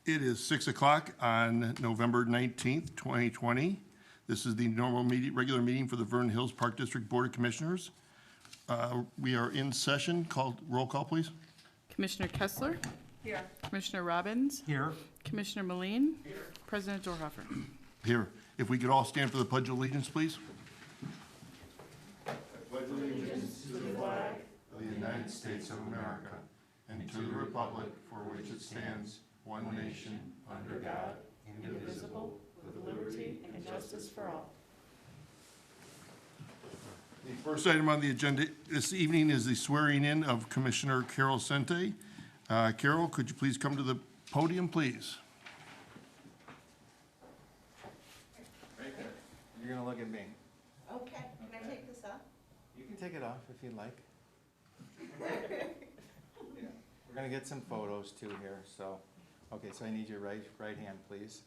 It is 6 o'clock on November 19th, 2020. This is the regular meeting for the Vernon Hills Park District Board of Commissioners. We are in session. Roll call, please. Commissioner Kessler? Here. Commissioner Robbins? Here. Commissioner Moline? Here. President Dorhofer? Here. If we could all stand for the Pledge of Allegiance, please. I pledge allegiance to the flag of the United States of America and to the republic for which it stands, one nation, under God, indivisible, with liberty and justice for all. The first item on the agenda this evening is the swearing in of Commissioner Carol Sente. Carol, could you please come to the podium, please? Right there. You're going to look at me. Okay, can I take this off? You can take it off if you'd like. Yeah. We're going to get some photos too here. So, okay, so I need your right hand, please.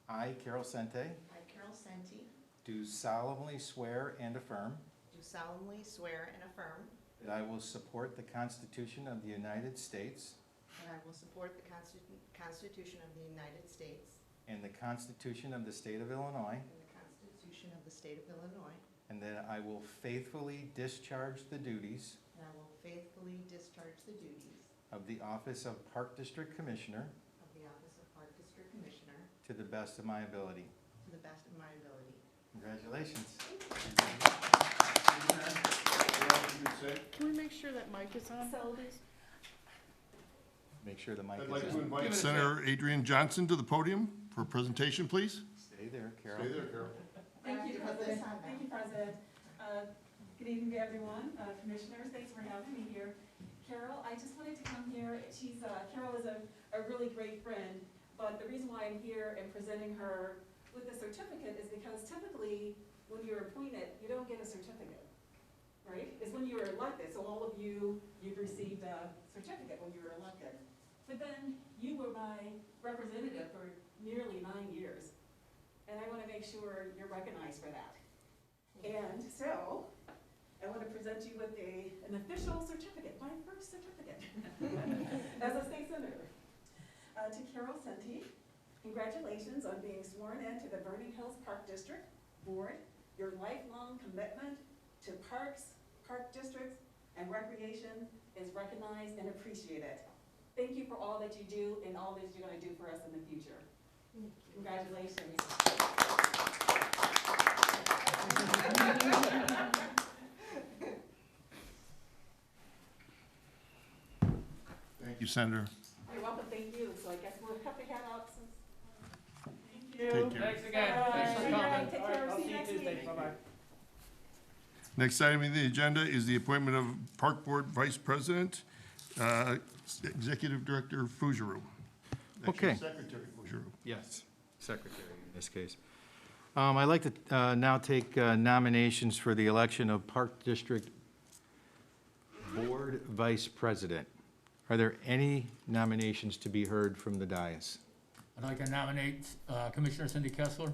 I, Carol Sente, I, Carol Sente, do solemnly swear and affirm do solemnly swear and affirm that I will support the Constitution of the United States that I will support the Constitution of the United States and the Constitution of the State of Illinois, and the Constitution of the State of Illinois, and that I will faithfully discharge the duties and I will faithfully discharge the duties of the Office of Park District Commissioner of the Office of Park District Commissioner to the best of my ability. to the best of my ability. Congratulations. Can we make sure that mic is on, please? Make sure the mic I'd like is to on. invite Senator Adrian Johnson to the podium for a presentation, please. Stay there, Carol. Stay there, Carol. Thank you, President. Thank you, President. Good evening to everyone. Commissioners, thanks for having me here. Carol, I just wanted to come here. Carol is a really great friend, but the reason why I'm here and presenting her with the certificate is because typically when you're appointed, you don't get a certificate, right? It's when you were elected, so all of you've received a certificate when you were elected. But then you were my representative for nearly 9 years. And I want to make sure you're recognized for that. And so, I want to present you with an official certificate, my first certificate as a state senator. To Carol Sente, congratulations on being sworn into the Vernon Hills Park District Board. Your lifelong commitment to parks, park districts, and recreation is recognized and appreciated. Thank you for all that you do and all that you're going to do for us in the future. Congratulations. Thank you, Senator. You're welcome, thank you. So I guess we'll cut the hat out since. Thank you. Take care. Thanks again. All Thanks for right. coming. Take All care. right, I'll See see you you next Tuesday. week. Bye-bye. Next item on the agenda is the appointment of Park Board Vice President, Executive Director Fougeroux. Actually, Okay. Secretary Fougeroux. Yes, secretary in this case. I'd like to now take nominations for the election of Park District Board Vice President. Are there any nominations to be heard from the dais? I'd like to nominate Commissioner Cindy Kessler.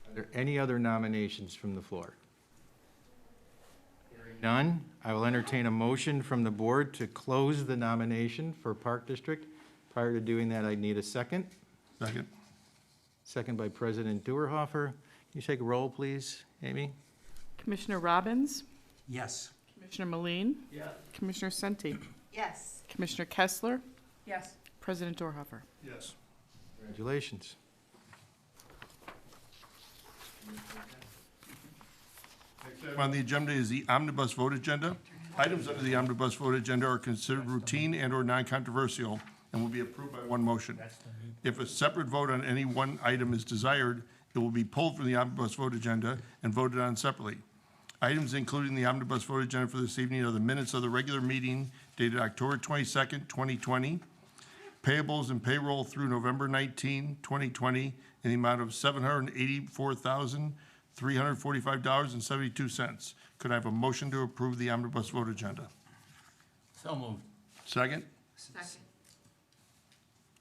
Are there any other nominations from the floor? Hearing none, I will entertain a motion from the board to close the nomination for Park District. Prior to doing that, I need a second. Second. Second by President Dorhofer. Can you take a roll, please, Amy? Commissioner Robbins? Yes. Commissioner Moline? Yeah. Commissioner Sente? Yes. Commissioner Kessler? Yes. President Dorhofer? Yes. Congratulations. Next item on the agenda is the omnibus vote agenda. Items under the omnibus vote agenda are considered routine and/or non-controversial and will be approved by one motion. If a separate vote on any one item is desired, it will be pulled from the omnibus vote agenda and voted on separately. Items included in the omnibus vote agenda for this evening are the minutes of the regular meeting dated October 22nd, 2020, payables and payroll through November 19, 2020, in the amount of $784,345.72. Could I have a motion to approve the omnibus vote agenda? So moved. Second? Second.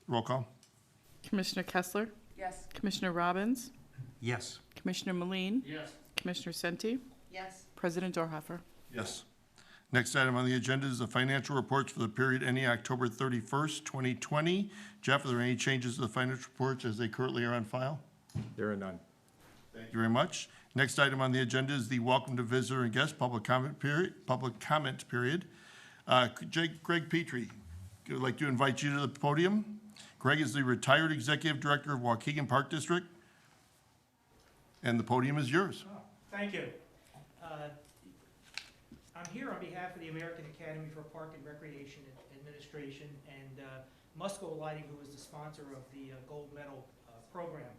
Roll call. Commissioner Kessler? Yes. Commissioner Robbins? Yes. Commissioner Moline? Yes. Commissioner Sente? Yes. President Dorhofer? Yes. Next item on the agenda is the financial reports for the period ending October 31st, 2020. Jeff, are there any changes to the financial reports as they currently are on file? There are none. Thank you very much. Next item on the agenda is the welcome to visitor and guest public comment period. Greg Petrie, I'd like to invite you to the podium. Greg is the retired executive director of Waukegan Park District, and the podium is yours. Oh, thank you. I'm here on behalf of the American Academy for Park and Recreation Administration and Musco Lighting, who is the sponsor of the Gold Medal program.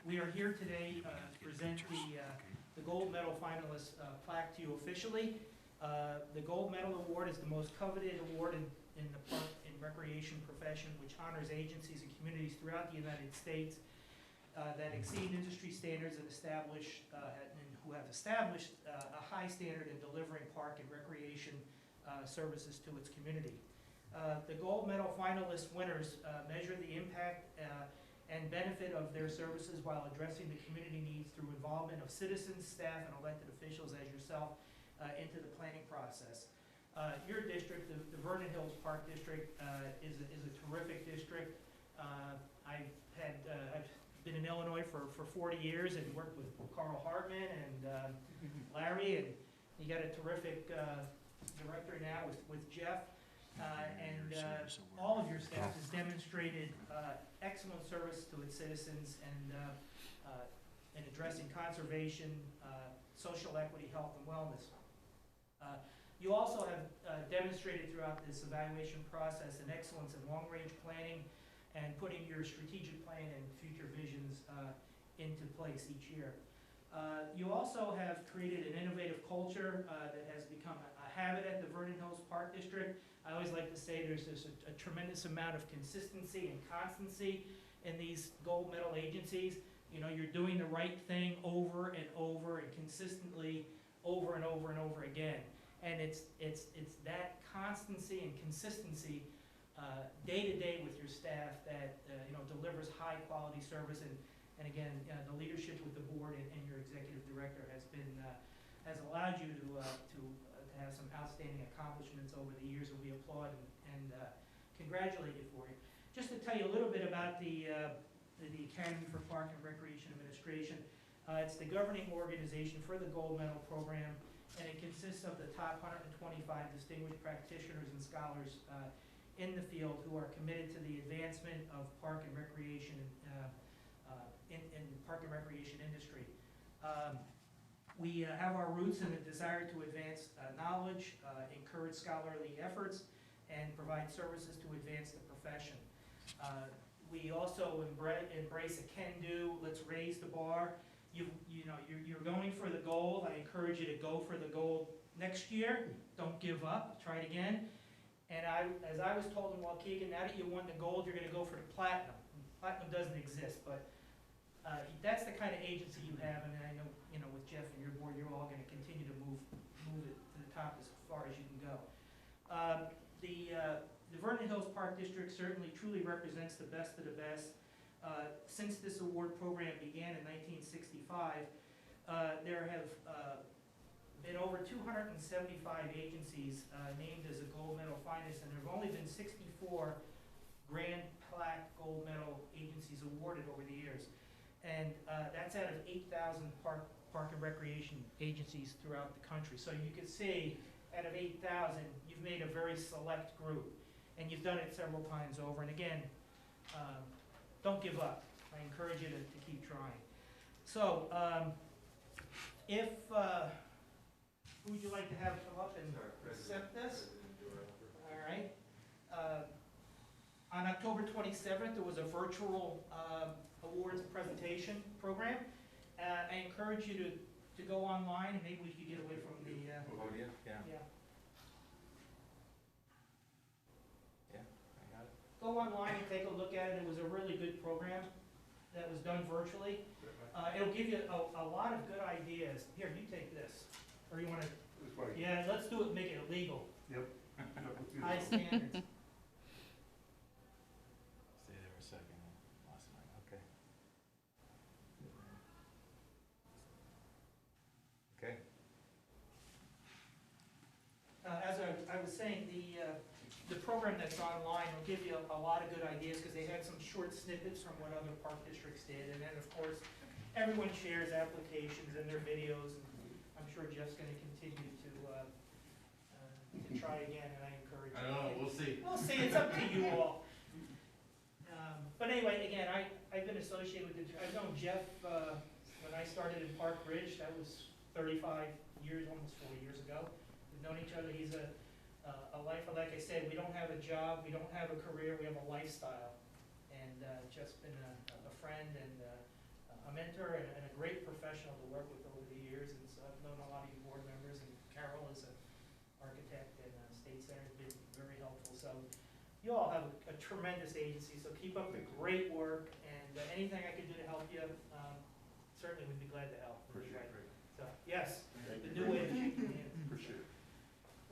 We are here today to present the Gold Medal finalist plaque to you officially. The Gold Medal Award is the most coveted award in the park and recreation profession, which honors agencies and communities throughout the United States that exceed industry standards and who have established a high standard in delivering park and recreation services to its community. The Gold Medal finalist winners measure the impact and benefit of their services while addressing the community needs through involvement of citizens, staff, and elected officials as yourself into the planning process. Your district, the Vernon Hills Park District, is a terrific district. I've been in Illinois for 40 years and worked with Carl Hartman and Larry, and you got a terrific director now with Jeff. All of your staff has demonstrated excellent service to its citizens and in addressing conservation, social equity, health, and wellness. You also have demonstrated throughout this evaluation process an excellence in long-range planning and putting your strategic plan and future visions into place each year. You also have created an innovative culture that has become a habit at the Vernon Hills Park District. I always like to say there's a tremendous amount of consistency and constancy in these gold medal agencies. You know, you're doing the right thing over and over and consistently over and over and over again. And it's that constancy and consistency day to day with your staff that delivers high quality service, and again the leadership with the board and your executive director has allowed you to have some outstanding accomplishments over the years, and we applaud and congratulate you for it. Just to tell you a little bit about the Academy for Park and Recreation Administration, it's the governing organization for the Gold Medal program, and it consists of the top 125 distinguished practitioners and scholars in the field who are committed to the advancement of park and recreation in the park and recreation industry. We have our roots in the desire to advance knowledge, encourage scholarly efforts, and provide services to advance the profession. We also embrace a can-do, let's raise the bar. You're going for the gold. I encourage you to go for the gold next year. Don't give up. Try it again. And as I was told in Waukegan, now that you won the gold, you're going to go for the platinum. Platinum doesn't exist, but that's the kind of agency you have, and I know with Jeff and your board, you're all going to continue to move it to the top as far as you can go. The Vernon Hills Park District certainly truly represents the best of the best. Since this award program began in 1965, there have been over 275 agencies named as a gold medal finalist, and there have only been 64 grand plaque gold medal agencies awarded over the years. And that's out of 8,000 park and recreation agencies throughout the country. So you can see, out of 8,000, you've made a very select group, and you've done it several times over. And again, don't give up. I encourage you to keep trying. So, who would you like to have come up and accept this? All right. On October 27th, there was a virtual awards presentation program. I encourage you to go online, and maybe we could get away from the Podium? Yeah. yeah. Yeah, I got it. Go online and take a look at it. It was a really good program that was done virtually. It'll give you a lot of good ideas. Here, you take this. Or you want to? Yeah, let's do it, make it illegal. Yep. High standards. Stay there a second. Lost mine. Okay. Okay. I was saying, the program that's online will give you a lot of good ideas, because they had some short snippets from what other park districts did, and then, of course, everyone shares applications and their videos, and I'm sure Jeff's gonna continue to try again, and I encourage you. I don't know, we'll see. We'll see, it's up to you all. But anyway, again, I've been associated with I've known Jeff, when I started in Park Ridge, that was 35 years, almost 40 years ago. We've known each other. He's a life, like I said, we don't have a job, we don't have a career, we have a lifestyle. And Jeff's been a friend and a mentor and a great professional to work with over the years. And so I've known a lot of you board members, and Carol is an architect and State Center has been very helpful. So you all have a tremendous agency, so keep up the great work, and anything I can do to help you, certainly we'd be glad to help. Appreciate it. So, yes, the new way of shaking hands. Appreciate it.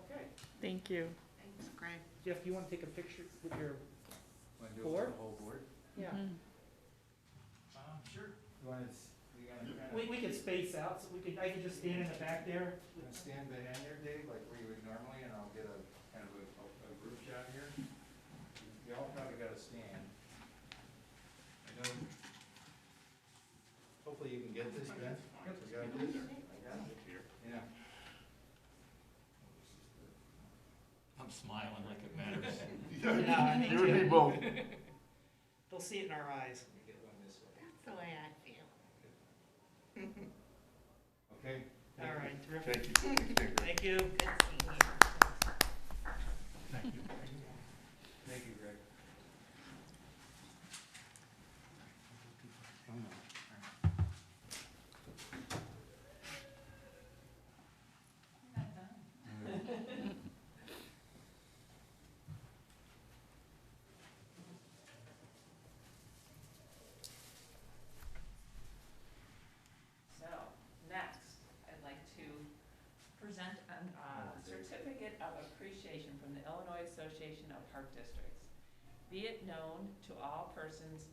Okay. Thank you. Thanks, Greg. Jeff, do you want to take a picture with your, Want to do it Board? for the whole board? yeah, Mhm. sure. You want to, you gonna kind of, We could space out, so I could just stand in the back there. you gonna stand behind there, Dave, like where you would normally, and I'll get a kind of a group shot here? You all probably got to stand. I know. Hopefully you can get this, Ben. You got this? Yeah. I'm smiling like it matters. Yeah, me You and me too. both. They'll see it in our eyes. Let me get one this way. That's the way I feel. Okay? All right, terrific. Thank you. Thank you. Good seeing you. Thank you. Thank you, Greg. So, next, I'd like to present a certificate of appreciation from the Illinois Association of Park Districts. Be it known to all persons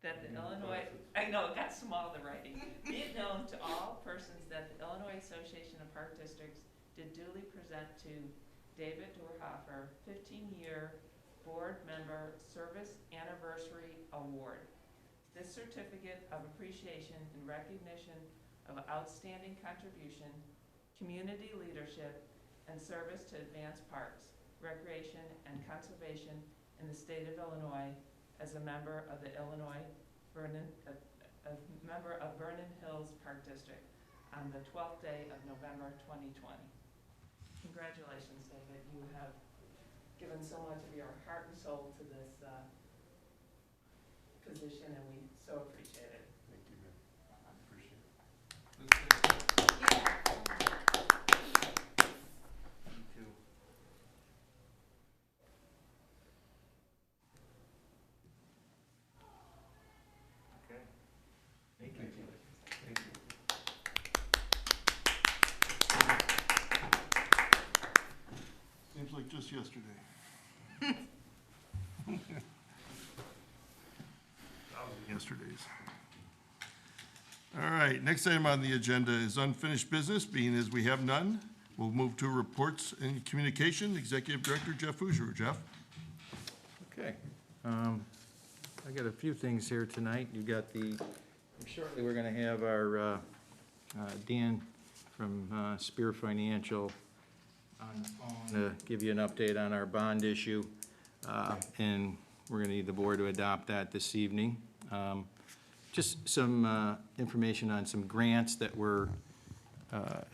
that the Illinois, I know, it got small, the writing. Be it known to all persons that the Illinois Association of Park Districts did duly present to David Dorhofer 15-year Board Member Service Anniversary Award. This certificate of appreciation in recognition of outstanding contribution, community leadership, and service to advance parks, recreation, and conservation in the state of Illinois as a member of the member of Vernon Hills Park District on the 12th day of November 2020. Congratulations, David. You have given so much of your heart and soul to this position, and we so appreciate it. Thank you, man. Appreciate it. Me too. Okay. Thank you. Thank you. Seems like just yesterday. Yesterday's. All right, next item on the agenda is unfinished business, being as we have none. We'll move to reports and communication. Executive Director Jeff Fugere. Jeff? Okay. I got a few things here tonight. You got shortly we're gonna have our, Dan from, Spear Financial on the phone to give you an update on our bond issue. And we're gonna need the board to adopt that this evening. Just some, information on some grants that were,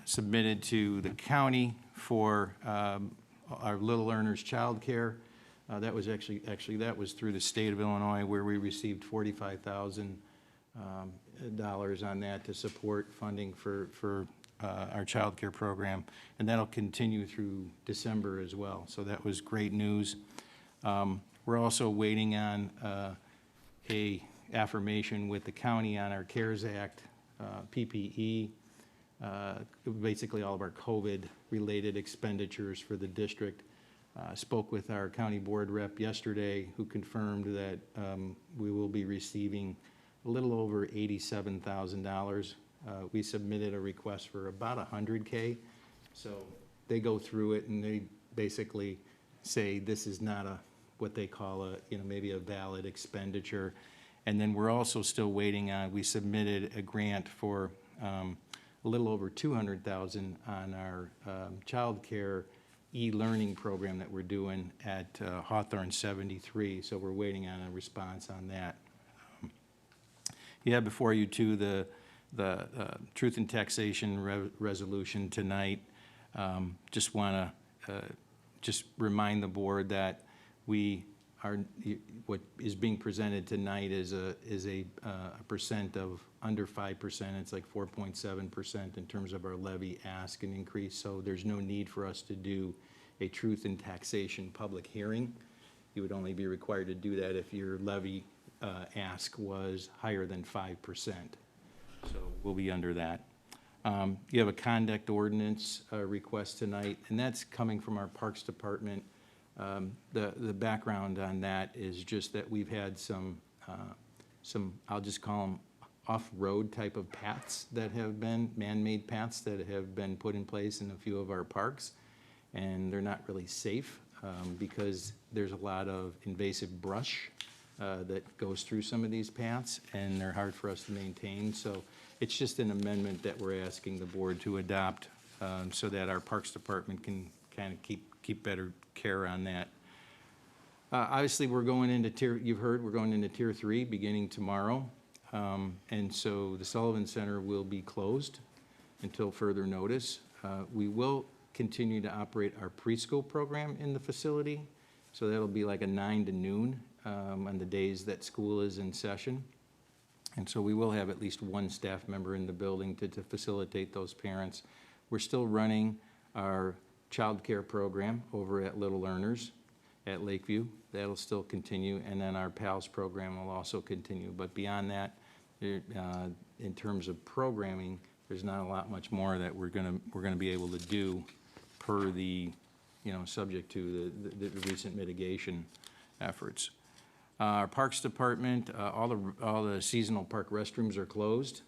submitted to the county for, our Little Earners Child Care. That was actually that was through the state of Illinois, where we received $45,000 on that to support funding for our child care program, and that'll continue through December as well. So that was great news. We're also waiting on a affirmation with the county on our CARES Act PPE. Basically all of our COVID-related expenditures for the district. Spoke with our county board rep yesterday, who confirmed that we will be receiving a little over $87,000. We submitted a request for about $100K, so they go through it and they basically say this is not what they call maybe a valid expenditure. And then we're also still waiting on, we submitted a grant for a little over $200,000 on our child care e-learning program that we're doing at Hawthorne 73. So we're waiting on a response on that. You have before you too the Truth and Taxation resolution tonight. Just want to just remind the board that what is being presented tonight is a percent of under 5%. It's like 4.7% in terms of our levy ask and increase. So there's no need for us to do a truth and taxation public hearing. You would only be required to do that if your levy ask was higher than 5%. So we'll be under that. You have a conduct ordinance request tonight, and that's coming from our Parks Department. The background on that is just that we've had some I'll just call them off-road type of paths that have been, man-made paths that have been put in place in a few of our parks, and they're not really safe because there's a lot of invasive brush that goes through some of these paths, and they're hard for us to maintain. So it's just an amendment that we're asking the board to adopt so that our Parks Department can kind of keep better care on that. Obviously, we're going into you've heard, we're going into Tier 3 beginning tomorrow. And so the Sullivan Center will be closed until further notice. We will continue to operate our preschool program in the facility. So that'll be like a 9 to noon on the days that school is in session. And so we will have at least one staff member in the building to facilitate those parents. We're still running our child care program over at Little Learners at Lakeview. That'll still continue, and then our PALS program will also continue. But beyond that, in terms of programming, there's not a lot much more that we're gonna be able to do per the, subject to the recent mitigation efforts. Our Parks Department, all the seasonal park restrooms are closed.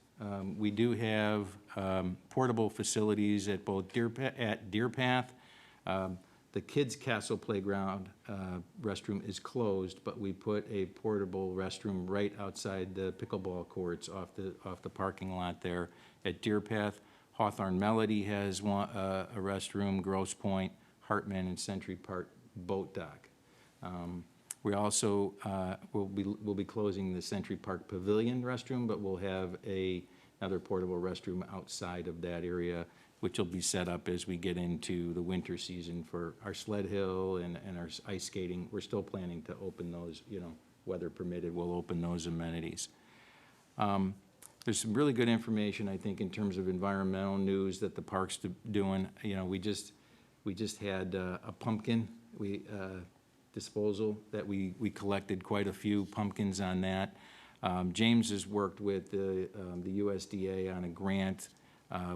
We do have portable facilities at both Deer Path. The Kids Castle Playground restroom is closed, but we put a portable restroom right outside the pickleball courts off the parking lot there at Deer Path. Hawthorne Melody has a restroom, Grosse Pointe, Hartman, and Century Park Boat Dock. We also will be closing the Century Park Pavilion restroom, but we'll have another portable restroom outside of that area, which will be set up as we get into the winter season for our sled hill and our ice skating. We're still planning to open those, weather permitted, we'll open those amenities. There's some really good information, I think, in terms of environmental news that the park's doing. We just had a pumpkin disposal that we collected quite a few pumpkins on that. James has worked with the USDA on a grant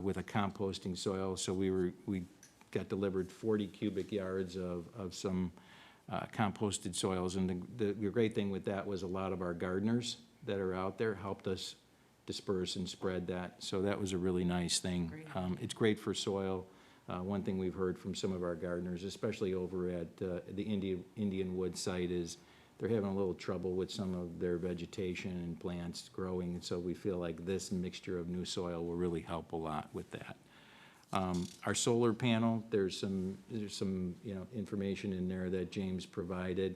with a composting soil, so we got delivered 40 cubic yards of some composted soils, and the great thing with that was a lot of our gardeners that are out there helped us disperse and spread that, so that was a really nice thing. It's great for soil. One thing we've heard from some of our gardeners, especially over at the Indian Wood site, is they're having a little trouble with some of their vegetation and plants growing, and so we feel like this mixture of new soil will really help a lot with that. Our solar panel, there's some information in there that James provided.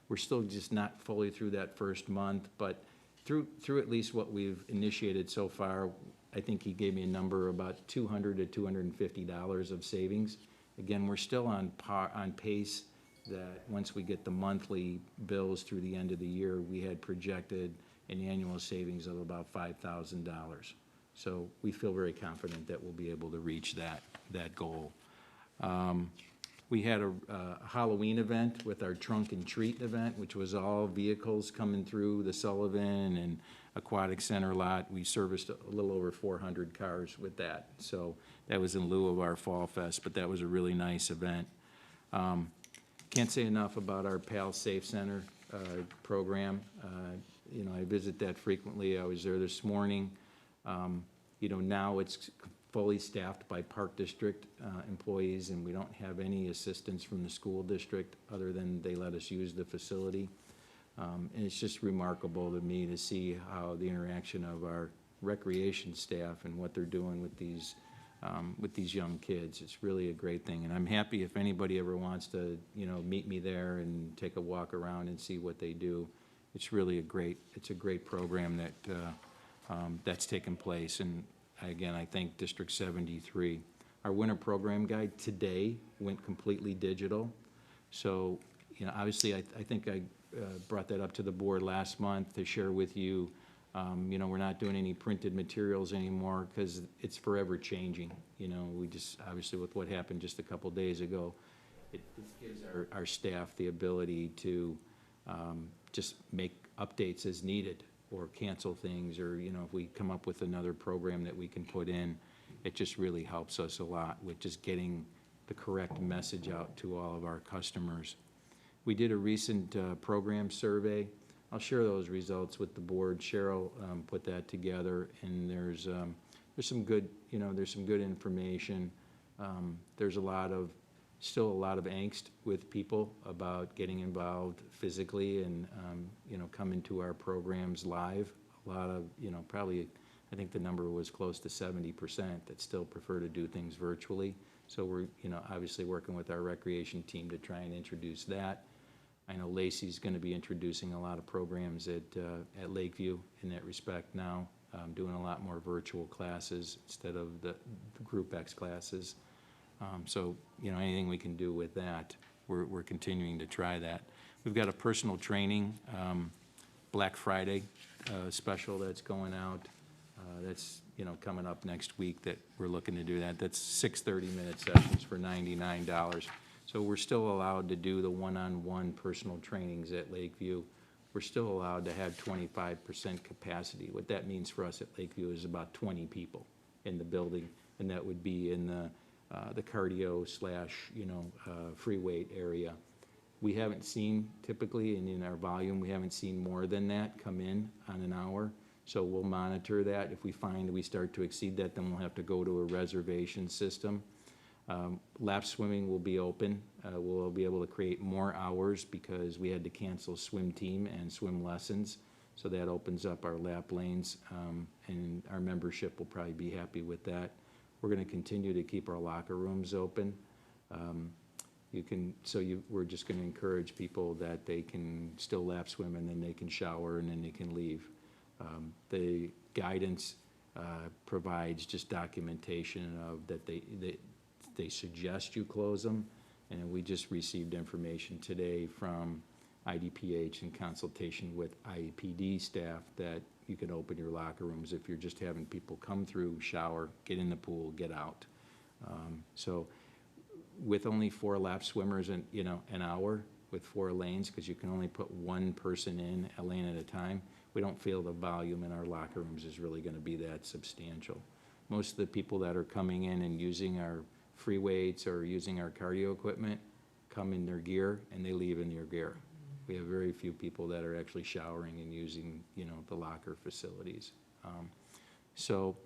We're still just not fully through that first month, but through at least what we've initiated so far, I think he gave me a number about $200 to $250 of savings. Again, we're still on pace that once we get the monthly bills through the end of the year, we had projected an annual savings of about $5,000. So we feel very confident that we'll be able to reach that goal. We had a Halloween event with our Trunk and Treat event, which was all vehicles coming through the Sullivan and Aquatic Center lot. We serviced a little over 400 cars with that. So that was in lieu of our Fall Fest, but that was a really nice event. Can't say enough about our PAL Safe Center program. I visit that frequently. I was there this morning. Now it's fully staffed by Park District employees, and we don't have any assistance from the school district other than they let us use the facility. And it's just remarkable to me to see how the interaction of our recreation staff and what they're doing with these young kids. It's really a great thing, and I'm happy if anybody ever wants to, meet me there and take a walk around and see what they do. It's really a great program that that's taken place, and again, I thank District 73. Our winter program guide today went completely digital, so obviously I think I brought that up to the board last month to share with you. We're not doing any printed materials anymore because it's forever changing. We just, obviously with what happened just a couple days ago, it gives our staff the ability to just make updates as needed or cancel things, or, if we come up with another program that we can put in, it just really helps us a lot with just getting the correct message out to all of our customers. We did a recent program survey. I'll share those results with the board. Cheryl put that together, and there's some good, there's some good information. There's still a lot of angst with people about getting involved physically and, coming to our programs live. A lot of, probably, I think the number was close to 70% that still prefer to do things virtually. So we're, obviously working with our recreation team to try and introduce that. I know Lacey's going to be introducing a lot of programs at Lakeview in that respect now, doing a lot more virtual classes instead of the Group X classes. So, anything we can do with that, we're continuing to try that. We've got a personal training Black Friday special that's going out. That's, coming up next week that we're looking to do that. That's 6 30-minute sessions for $99. So we're still allowed to do the one-on-one personal trainings at Lakeview. We're still allowed to have 25% capacity. What that means for us at Lakeview is about 20 people in the building, and that would be in the cardio / free weight area. We haven't seen, typically, and in our volume, we haven't seen more than that come in on an hour. So we'll monitor that. If we find we start to exceed that, then we'll have to go to a reservation system. Lap swimming will be open. We'll be able to create more hours because we had to cancel swim team and swim lessons. So that opens up our lap lanes, and our membership will probably be happy with that. We're going to continue to keep our locker rooms open. We're just going to encourage people that they can still lap swim, and then they can shower, and then they can leave. The guidance provides just documentation of that they suggest you close them, and we just received information today from IDPH in consultation with IEPD staff that you can open your locker rooms if you're just having people come through, shower, get in the pool, get out. So with only 4 lap swimmers in an hour with 4 lanes, because you can only put 1 person in a lane at a time, we don't feel the volume in our locker rooms is really going to be that substantial. Most of the people that are coming in and using our free weights or using our cardio equipment come in their gear and they leave in their gear. We have very few people that are actually showering and using, the locker facilities. So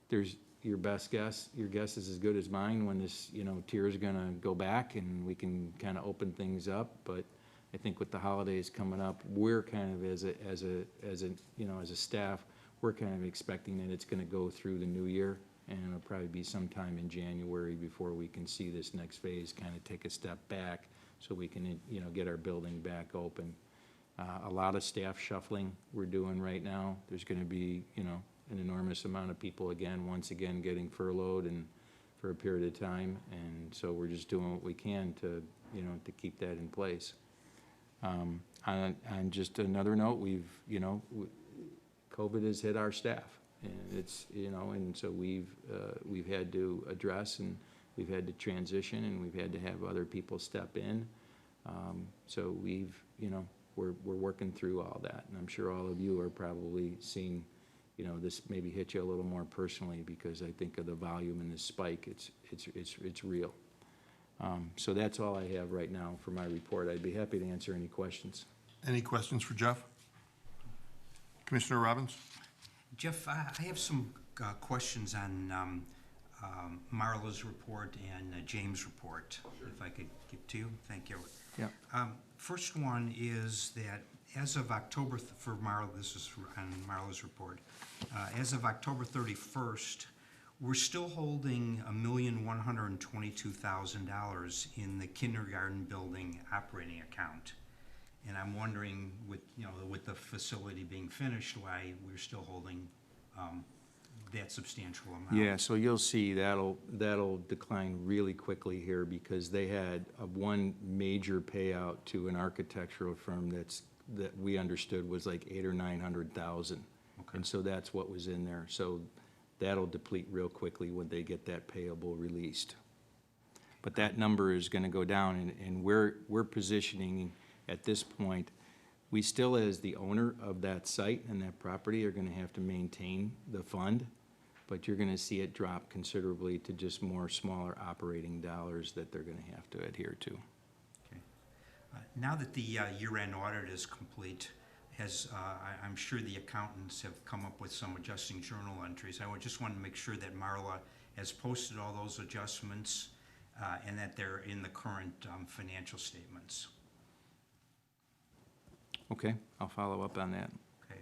there's your best guess. Your guess is as good as mine when this, tier is going to go back and we can kind of open things up. But I think with the holidays coming up, we're kind of as a staff, we're kind of expecting that it's going to go through the new year, and it'll probably be sometime in January before we can see this next phase kind of take a step back, so we can get our building back open. A lot of staff shuffling we're doing right now. There's going to be an enormous amount of people once again getting furloughed and for a period of time, and so we're just doing what we can to to keep that in place. On just another note, COVID has hit our staff, and it's and so we've had to address, and we've had to transition, and we've had to have other people step in. So we're working through all that, and I'm sure all of you are probably seeing this maybe hit you a little more personally, because I think of the volume and the spike. It's real. So that's all I have right now for my report. I'd be happy to answer any questions. Any questions for Jeff? Commissioner Robbins? Jeff, I have some questions on Marla's report and James' report, if I could give to you. Thank you. Yeah. First one is that as of October, for Marla, this is on Marla's report, as of October 31st, we're still holding $1,122,000 in the kindergarten building operating account. And I'm wondering, with the facility being finished, why we're still holding that substantial amount. Yeah, so you'll see that'll decline really quickly here because they had one major payout to an architectural firm that we understood was like $800,000 or $900,000. Okay. And so that's what was in there. So that'll deplete real quickly when they get that payable released. But that number is gonna go down, and we're positioning at this point, we still, as the owner of that site and that property, are gonna have to maintain the fund, but you're gonna see it drop considerably to just more smaller operating dollars that they're gonna have to adhere to. Okay. Now that the year-end audit is complete, I'm sure the accountants have come up with some adjusting journal entries. I would just want to make sure that Marla has posted all those adjustments and that they're in the current financial statements. Okay, I'll follow up on that. Okay.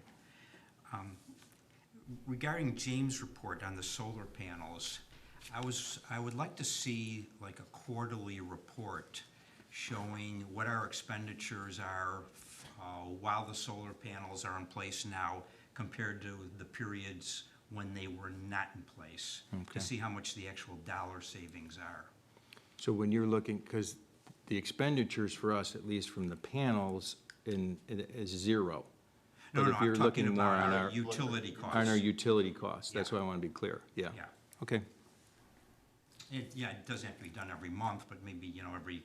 Regarding James' report on the solar panels, I would like to see like a quarterly report showing what our expenditures are while the solar panels are in place now compared to the periods when they were not in place, Okay. to see how much the actual dollar savings are. So when you're looking, because the expenditures for us, at least from the panels, is zero. No, But no, if you're I'm looking talking more about on our utility costs. On our utility costs, that's Yeah. why I want to be clear, yeah. Yeah. Okay, It doesn't have to be done every month, but maybe, every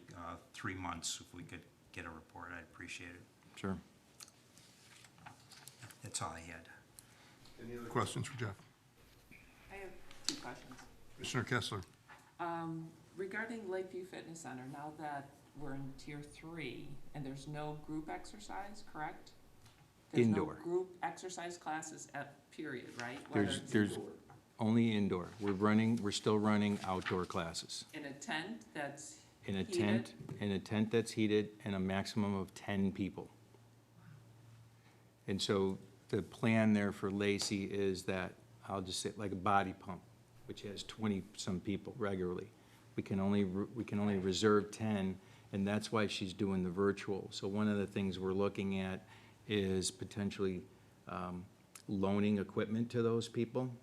3 months, if we could get a report, I'd appreciate it. sure. That's all I had. Any other questions for Jeff? I have two questions. Commissioner Kessler? Regarding Lakeview Fitness Center, now that we're in tier 3 and there's no group exercise, correct? Indoor. There's no group exercise classes period, right? Whether it's There's only indoor. We're still running outdoor classes. in a tent that's In a heated? tent that's heated, and a maximum of 10 people. And so the plan there for Lacey is that, I'll just say, like a body pump, which has 20-some people regularly. We can only reserve 10, and that's why she's doing the virtual. So one of the things we're looking at is potentially loaning equipment to those people.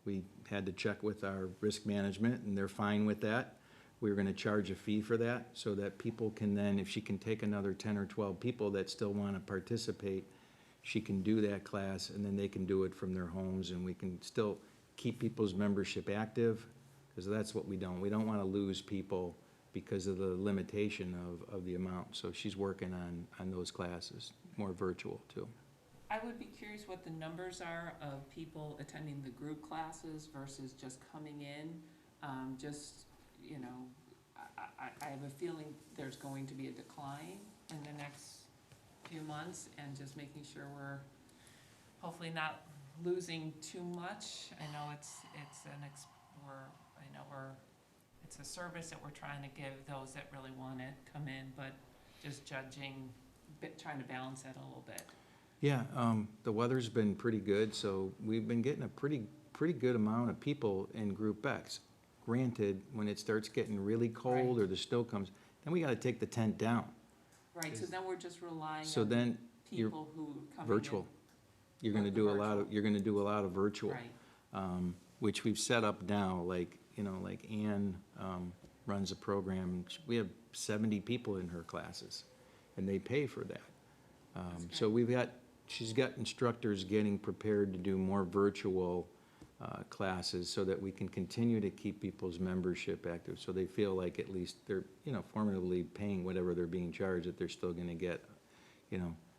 We had to check with our risk management, and they're fine with that. We're gonna charge a fee for that, so that people can then, if she can take another 10 or 12 people that still wanna participate, she can do that class, and then they can do it from their homes, and we can still keep people's membership active, because that's what we don't wanna lose people because of the limitation of the amount. So she's working on those classes, more virtual too. I would be curious what the numbers are of people attending the group classes versus just coming in. I have a feeling there's going to be a decline in the next few months, and just making sure we're hopefully not losing too much. I know it's a service that we're trying to give those that really want it come in, but just trying to balance that a little bit. Yeah, the weather's been pretty good, so we've been getting a pretty good amount of people in Group X. Granted, when it starts getting really cold or the snow comes, then we gotta take the tent down. Right, so then we're just relying So on then you're people who come in. virtual. You're gonna do a lot of virtual. Right, Which we've set up now, like Ann runs a program. We have 70 people in her classes, and they pay for that. So she's got instructors getting prepared to do more virtual classes so that we can continue to keep people's membership active, so they feel like at least they're, formatively paying whatever they're being charged, that they're still gonna get,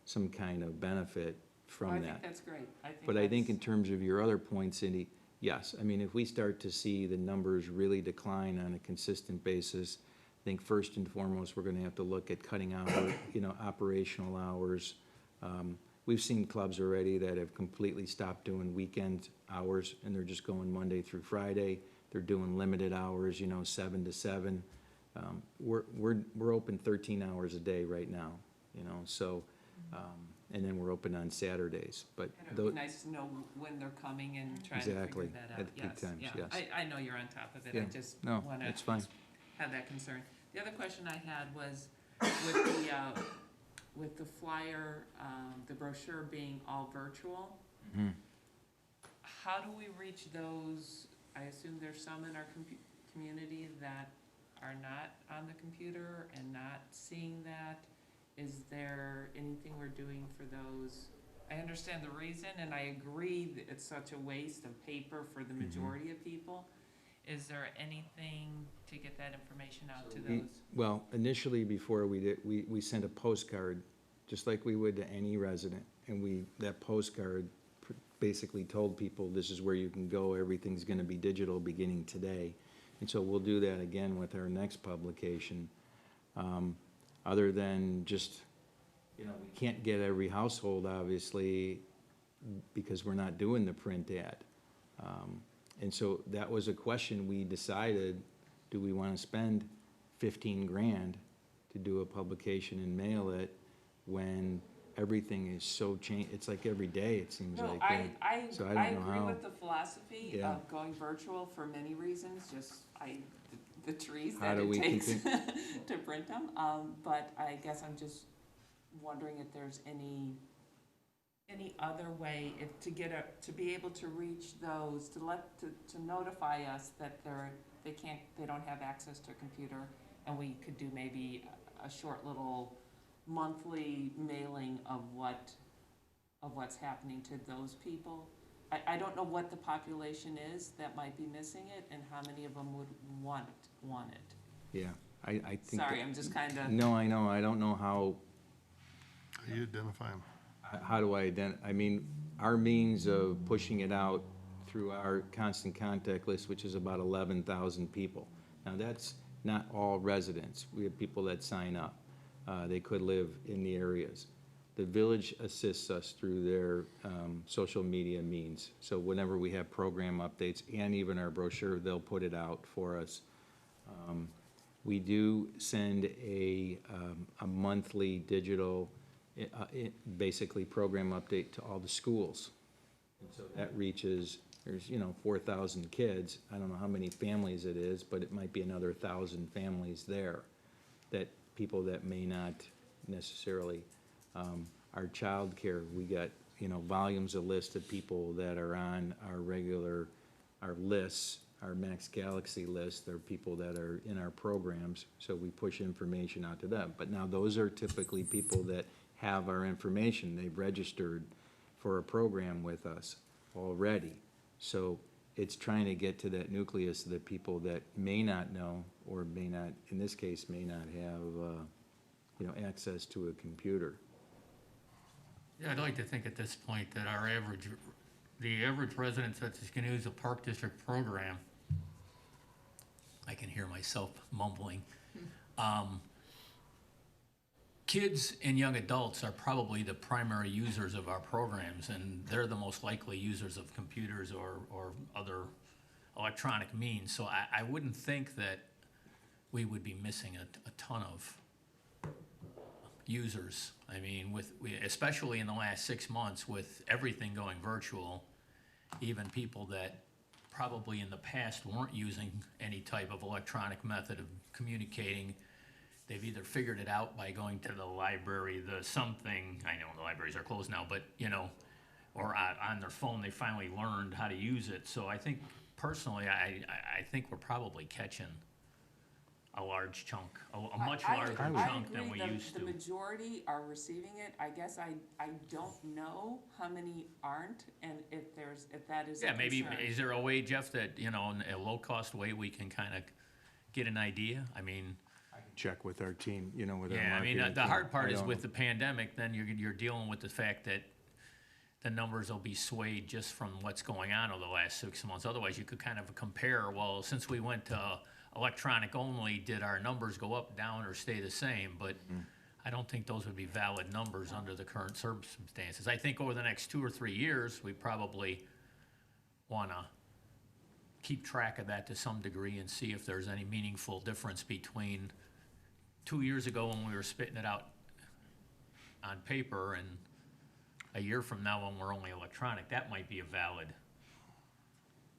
some kind of benefit from I that. think that's great. But I think in terms of your other point, Cindy, yes, I mean, if we start to see the numbers really decline on a consistent basis, I think first and foremost, we're gonna have to look at cutting out, operational hours. We've seen clubs already that have completely stopped doing weekend hours, and they're just going Monday through Friday. they're doing limited hours, 7 to 7. We're open 13 hours a day right now, so, and then we're open on Saturdays, but And it would be nice to know when they're coming and trying to figure Exactly, that out. at the peak Yes, times, yeah. yes. I know you're on top of it, I Yeah. just No, wanna it's fine. have that concern. The other question I had was with the flyer, the brochure being all virtual, Mhm. how do we reach those? I assume there's some in our community that are not on the computer and not seeing that. Is there anything we're doing for those? I understand the reason, and I agree that it's such a waste of paper for the majority of people. Is there anything to get that information out to those? Well, initially, before we did, we sent a postcard, just like we would to any resident, and that postcard basically told people, this is where you can go, everything's gonna be digital beginning today. And so we'll do that again with our next publication. Other than just, we can't get every household, obviously, because we're not doing the print ad. And so that was a question we decided, do we wanna spend 15 grand to do a publication and mail it when everything is so it's like every day, it seems No, like. I So I don't know agree how. with the philosophy Yeah. of going virtual for many reasons, just the trees How that do it we takes to print them. But I guess I'm just wondering if there's any other way to be able to reach those, to notify us that they don't have access to a computer, and we could do maybe a short little monthly mailing of what's happening to those people. I don't know what the population is that might be missing it, and how many of them would want it. Yeah, I think. Sorry, I'm just kinda. No, I know, I don't know how How do you identify them? how do I our means of pushing it out through our constant contact list, which is about 11,000 people. Now, that's not all residents. We have people that sign up. They could live in the areas. The village assists us through their social media means. So whenever we have program updates and even our brochure, they'll put it out for us. We do send a monthly digital, basically program update to all the schools. And so that reaches, there's 4,000 kids. I don't know how many families it is, but it might be another 1,000 families there, that people that may not necessarily. Our child care, we got, volumes of lists of people that are on our lists, our Max Galaxy list. They're people that are in our programs, so we push information out to them. But now those are typically people that have our information. They've registered for a program with us already. So it's trying to get to that nucleus of the people that may not know, or may not, in this case, may not have, access to a computer. Yeah, I'd like to think at this point that the average resident that's going to use a Park District program, I can hear myself mumbling. Kids and young adults are probably the primary users of our programs, and they're the most likely users of computers or other electronic means. So I wouldn't think that we would be missing a ton of users. I mean, especially in the last 6 months with everything going virtual, even people that probably in the past weren't using any type of electronic method of communicating, they've either figured it out by going to the library, I know the libraries are closed now, but, or on their phone, they finally learned how to use it. So I think, personally, I think we're probably catching a large chunk, a much larger chunk than we used to. The majority are receiving it. I guess I don't know how many aren't, and if that is a Yeah, maybe, concern. is there a way, Jeff, that, in a low-cost way, we can kind of get an idea? I mean, Check with our team, with our yeah, I mean, marketing the team. hard part I is don't- with the pandemic, then you're dealing with the fact that the numbers will be swayed just from what's going on over the last 6 months. Otherwise, you could kind of compare, well, since we went to electronic only, did our numbers go up, down, or stay the same? But I don't think those would be valid numbers under the current circumstances. I think over the next 2 or 3 years, we probably want to keep track of that to some degree and see if there's any meaningful difference between 2 years ago when we were spitting it out on paper and a year from now when we're only electronic. That might be a valid,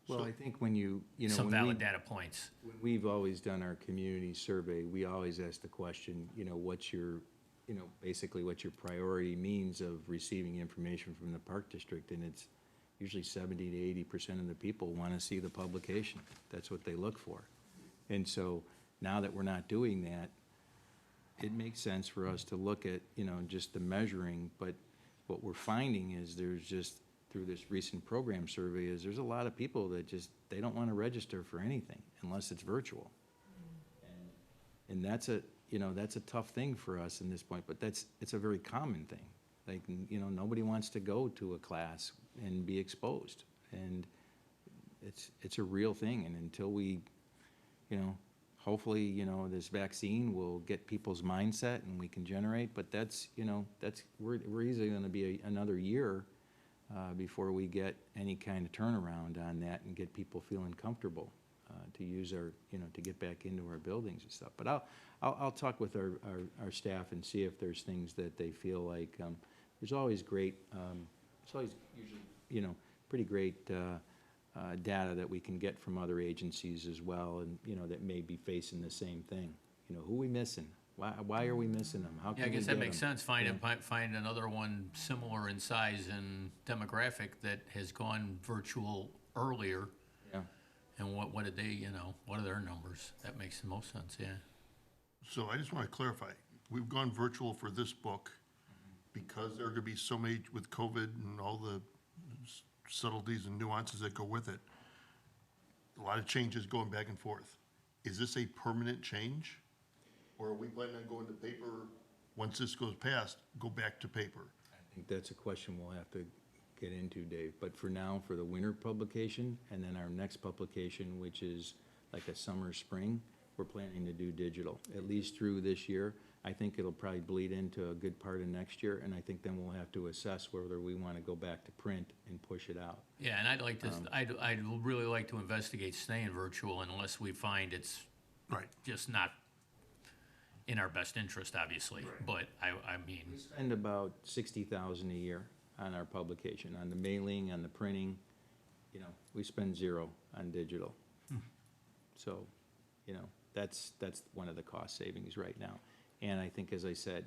Well, I think when some when valid data points. when we've always done our community survey, we always ask the question, what's your, basically what your priority means of receiving information from the park district, and it's usually 70 to 80% of the people want to see the publication. That's what they look for. And so now that we're not doing that, it makes sense for us to look at, just the measuring, but what we're finding is there's just, through this recent program survey, is there's a lot of people that just, they don't want to register for anything unless it's virtual. And that's a tough thing for us in this point, but it's a very common thing. Like, nobody wants to go to a class and be exposed. And it's a real thing, and until we, hopefully, this vaccine will get people's mindset and we can generate, but we're easily gonna be another year before we get any kind of turnaround on that and get people feeling comfortable to use our, to get back into our buildings and stuff. But I'll talk with our staff and see if there's things that they feel like, there's always great, it's always usually, pretty great data that we can get from other agencies as well, and, that may be facing the same thing. Who we missing? Why are we missing them? How Yeah, can I we guess get that makes them? sense. Find another one similar in size and demographic that has gone virtual earlier. Yeah. And what did they, what are their numbers? That makes the most sense, yeah. So I just want to clarify, we've gone virtual for this book because there are going to be so many with COVID and all the subtleties and nuances that go with it. A lot of changes going back and forth. Is this a permanent change? Or are we planning on going to paper, once this goes past, go back to paper? I think that's a question we'll have to get into, Dave. But for now, for the winter publication, and then our next publication, which is like a summer, spring, we're planning to do digital, at least through this year. I think it'll probably bleed into a good part of next year, and I think then we'll have to assess whether we want to go back to print and push it out. Yeah, and I'd like to, I'd really like to investigate staying virtual unless we find it's Right. just not in our best interest, obviously. But I mean, We spend about $60,000 a year on our publication, on the mailing, on the printing. We spend zero on digital. So, that's one of the cost savings right now. And I think, as I said,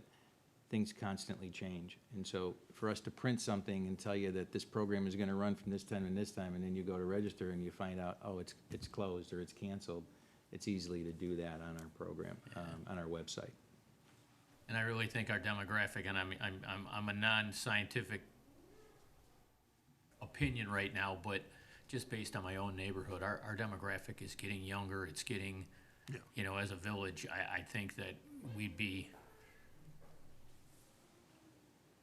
things constantly change. And so for us to print something and tell you that this program is gonna run from this time and this time, and then you go to register and you find out, oh, it's closed or it's canceled, it's easily to do that on our program, on our website. and I really think our demographic, and I'm a non-scientific opinion right now, but just based on my own neighborhood, our demographic is getting younger. It's getting, as a village, I think that it'd be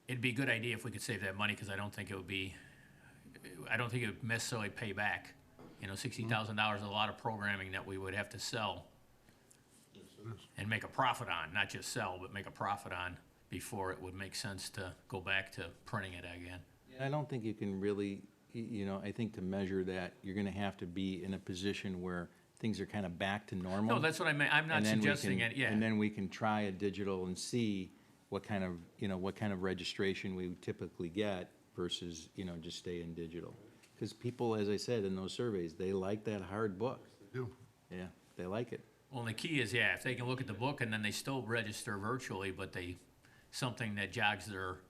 a good idea if we could save that money, because I don't think it would necessarily pay back. $60,000 is a lot of programming that we would have to sell and make a profit on, not just sell, but make a profit on before it would make sense to go back to printing it again. I don't think you can really, I think to measure that, you're gonna have to be in a position where things are kind of back to normal. No, that's what I meant. I'm not And then we suggesting can- it, yeah. And then we can try a digital and see what kind of registration we would typically get versus, just stay in digital. Because people, as I said in those surveys, they like that hard book. They do. Yeah, they like it. Well, and the key is, if they can look at the book and then they still register virtually, but something that jogs their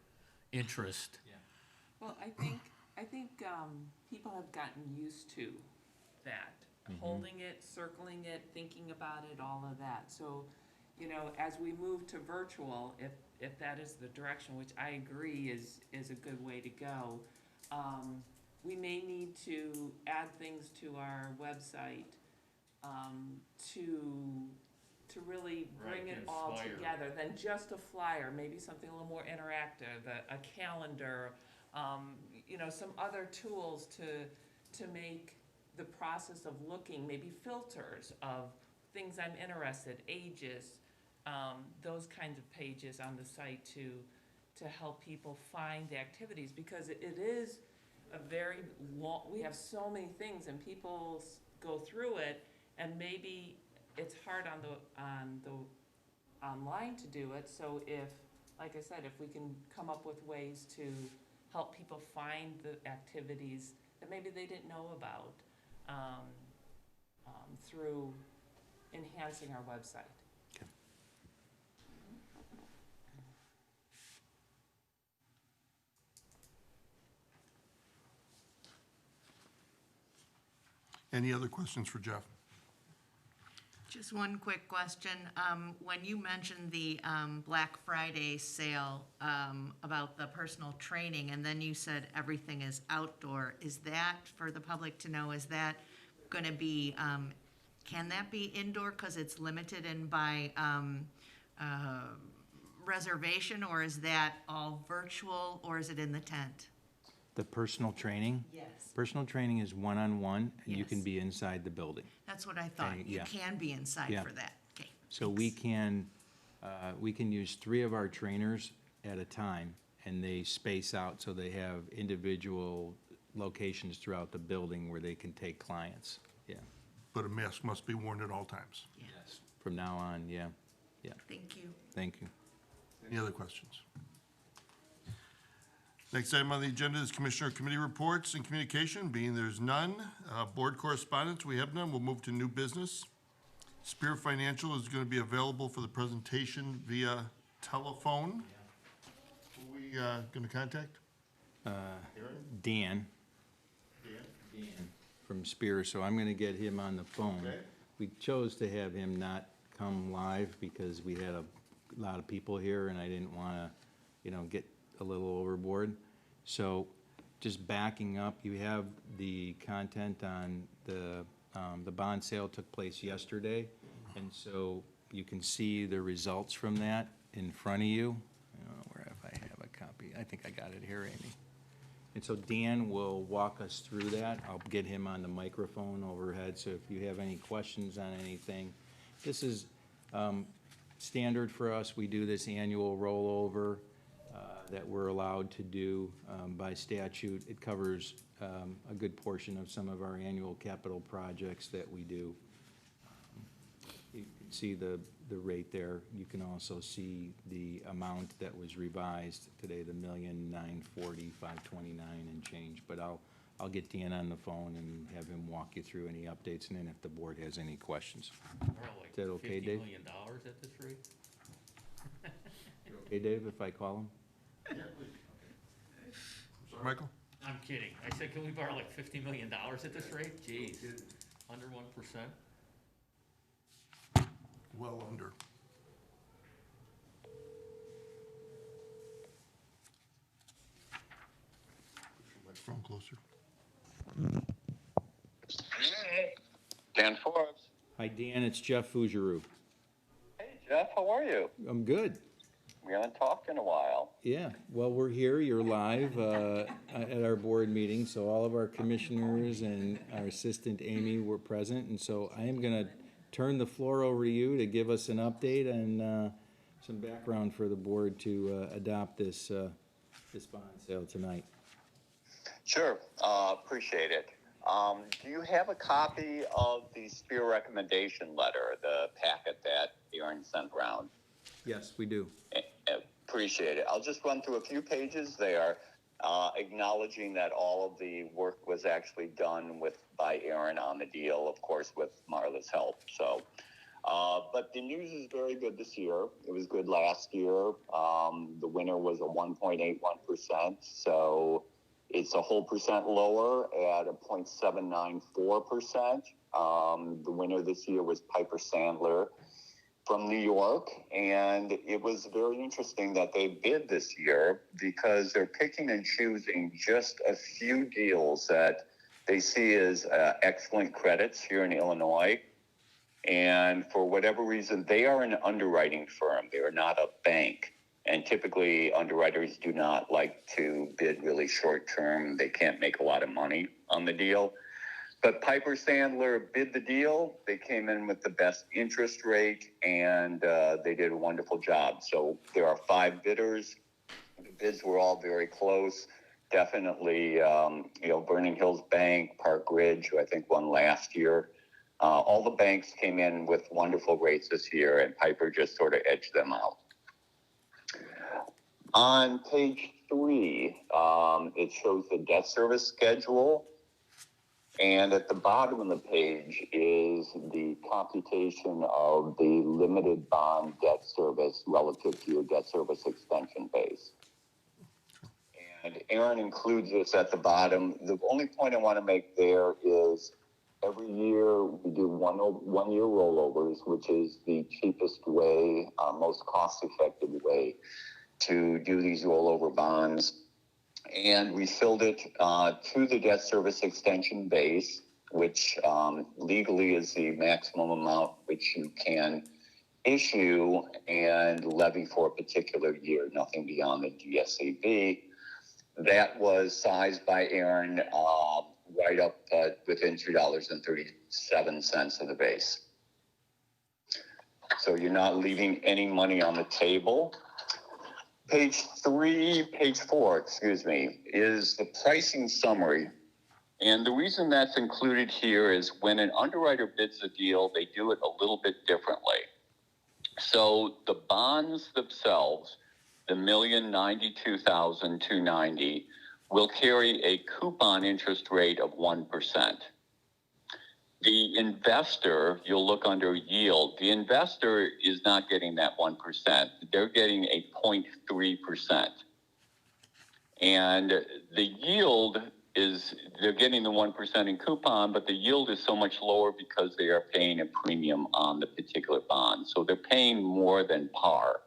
interest. Well, I think people have gotten used to that, holding it, circling it, thinking about it, all of that. So, as we move to virtual, if that is the direction, which I agree is a good way to go, we may need to add things to our website to really bring it all together than just a flyer, maybe something a little more interactive, a calendar, some other tools to make the process of looking, maybe filters of things I'm interested, ages, those kinds of pages on the site to help people find the activities, because it is a very long, we have so many things and people go through it, and maybe it's hard on the online to do it, so if, like I said, if we can come up with ways to help people find the activities that maybe they didn't know about, through enhancing our website. Any other questions for Jeff? Just one quick question. When you mentioned the Black Friday sale about the personal training, and then you said everything is outdoor, is that, for the public to know, is that going to be, can that be indoor because it's limited and by reservation, or is that all virtual, or is it in the tent? The personal training? Yes. Personal training is one-on-one, and you can Yes. be inside the building. That's what I thought. You yeah. can be inside Yeah. for that. Okay. So we can use 3 of our trainers at a time, and they space out so they have individual locations throughout the building where they can take clients. Yeah. But a mask must be worn at all times. Yes. From now on, yeah. Thank you. Thank you. Any other questions? Next item on the agenda is Commissioner Committee reports and communication. Being there's none, board correspondence, we have none. We'll move to new business. Spear Financial is going to be available for the presentation via telephone. Who are we going to contact? Dan from Spear, so I'm gonna get him on the phone. Okay. We chose to have him not come live because we had a lot of people here and I didn't wanna, get a little overboard. So just backing up, you have the content on the bond sale took place yesterday. And so you can see the results from that in front of you. Where if I have a copy, I think I got it here, Amy. And so Dan will walk us through that. I'll get him on the microphone overhead, so if you have any questions on anything. This is standard for us. We do this annual rollover that we're allowed to do by statute. It covers a good portion of some of our annual capital projects that we do. You can see the rate there. You can also see the amount that was revised today, the $1,940,529 and change. But I'll get Dan on the phone and have him walk you through any updates, and then if the board has any questions. We're like Is that okay, Dave? $50 million at this rate? Okay, Dave, if I call him? Michael? I'm kidding. I said, can we borrow like $50 million at this rate? Jeez, under 1%? Well under. Microphone closer. Dan Forbes. Hi, Dan, it's Jeff Fougeroux. Hey, Jeff, how are you? I'm good. We haven't talked in a while. Yeah, well, we're here, you're live at our board meeting, so all of our commissioners and our assistant Amy were present, and so I am gonna turn the floor over to you to give us an update and some background for the board to adopt this bond sale tonight. Sure, appreciate it. Do you have a copy of the Spear recommendation letter, the packet that Aaron sent around? Yes, we do. Appreciate it. I'll just run through a few pages there, acknowledging that all of the work was actually done by Aaron on the deal, of course, with Marla's help. So, but the news is very good this year. It was good last year. The winner was a 1.81%, so it's a whole percent lower at a 0.794%. The winner this year was Piper Sandler from New York, and it was very interesting that they bid this year because they're picking and choosing just a few deals that they see as excellent credits here in Illinois. And for whatever reason, they are an underwriting firm. They are not a bank. And typically, underwriters do not like to bid really short term. They can't make a lot of money on the deal. But Piper Sandler bid the deal. They came in with the best interest rate, and they did a wonderful job. So there are 5 bidders. The bids were all very close. Definitely, Vernon Hills Bank, Park Ridge, who I think won last year, All the banks came in with wonderful rates this year, and Piper just sort of edged them out. On page 3, it shows the debt service schedule. And at the bottom of the page is the computation of the limited bond debt service relative to your debt service extension base. And Aaron includes this at the bottom. The only point I want to make there is every year we do one year rollovers, which is the cheapest way, most cost-effective way to do these rollover bonds. And we filled it to the debt service extension base, which legally is the maximum amount which you can issue and levy for a particular year, nothing beyond the DSCB. That was sized by Aaron right up within $2.37 of the base. So you're not leaving any money on the table. Page 4, is the pricing summary. And the reason that's included here is when an underwriter bids a deal, they do it a little bit differently. So the bonds themselves, the $1,092,290, will carry a coupon interest rate of 1%. The investor, you'll look under yield, the investor is not getting that 1%. They're getting a 0.3%. And the yield is, they're getting the 1% in coupon, but the yield is so much lower because they are paying a premium on the particular bond. So they're paying more than par.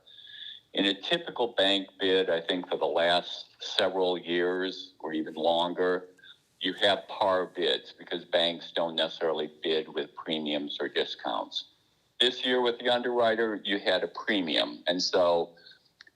In a typical bank bid, I think for the last several years or even longer, you have par bids because banks don't necessarily bid with premiums or discounts. This year with the underwriter, you had a premium. And so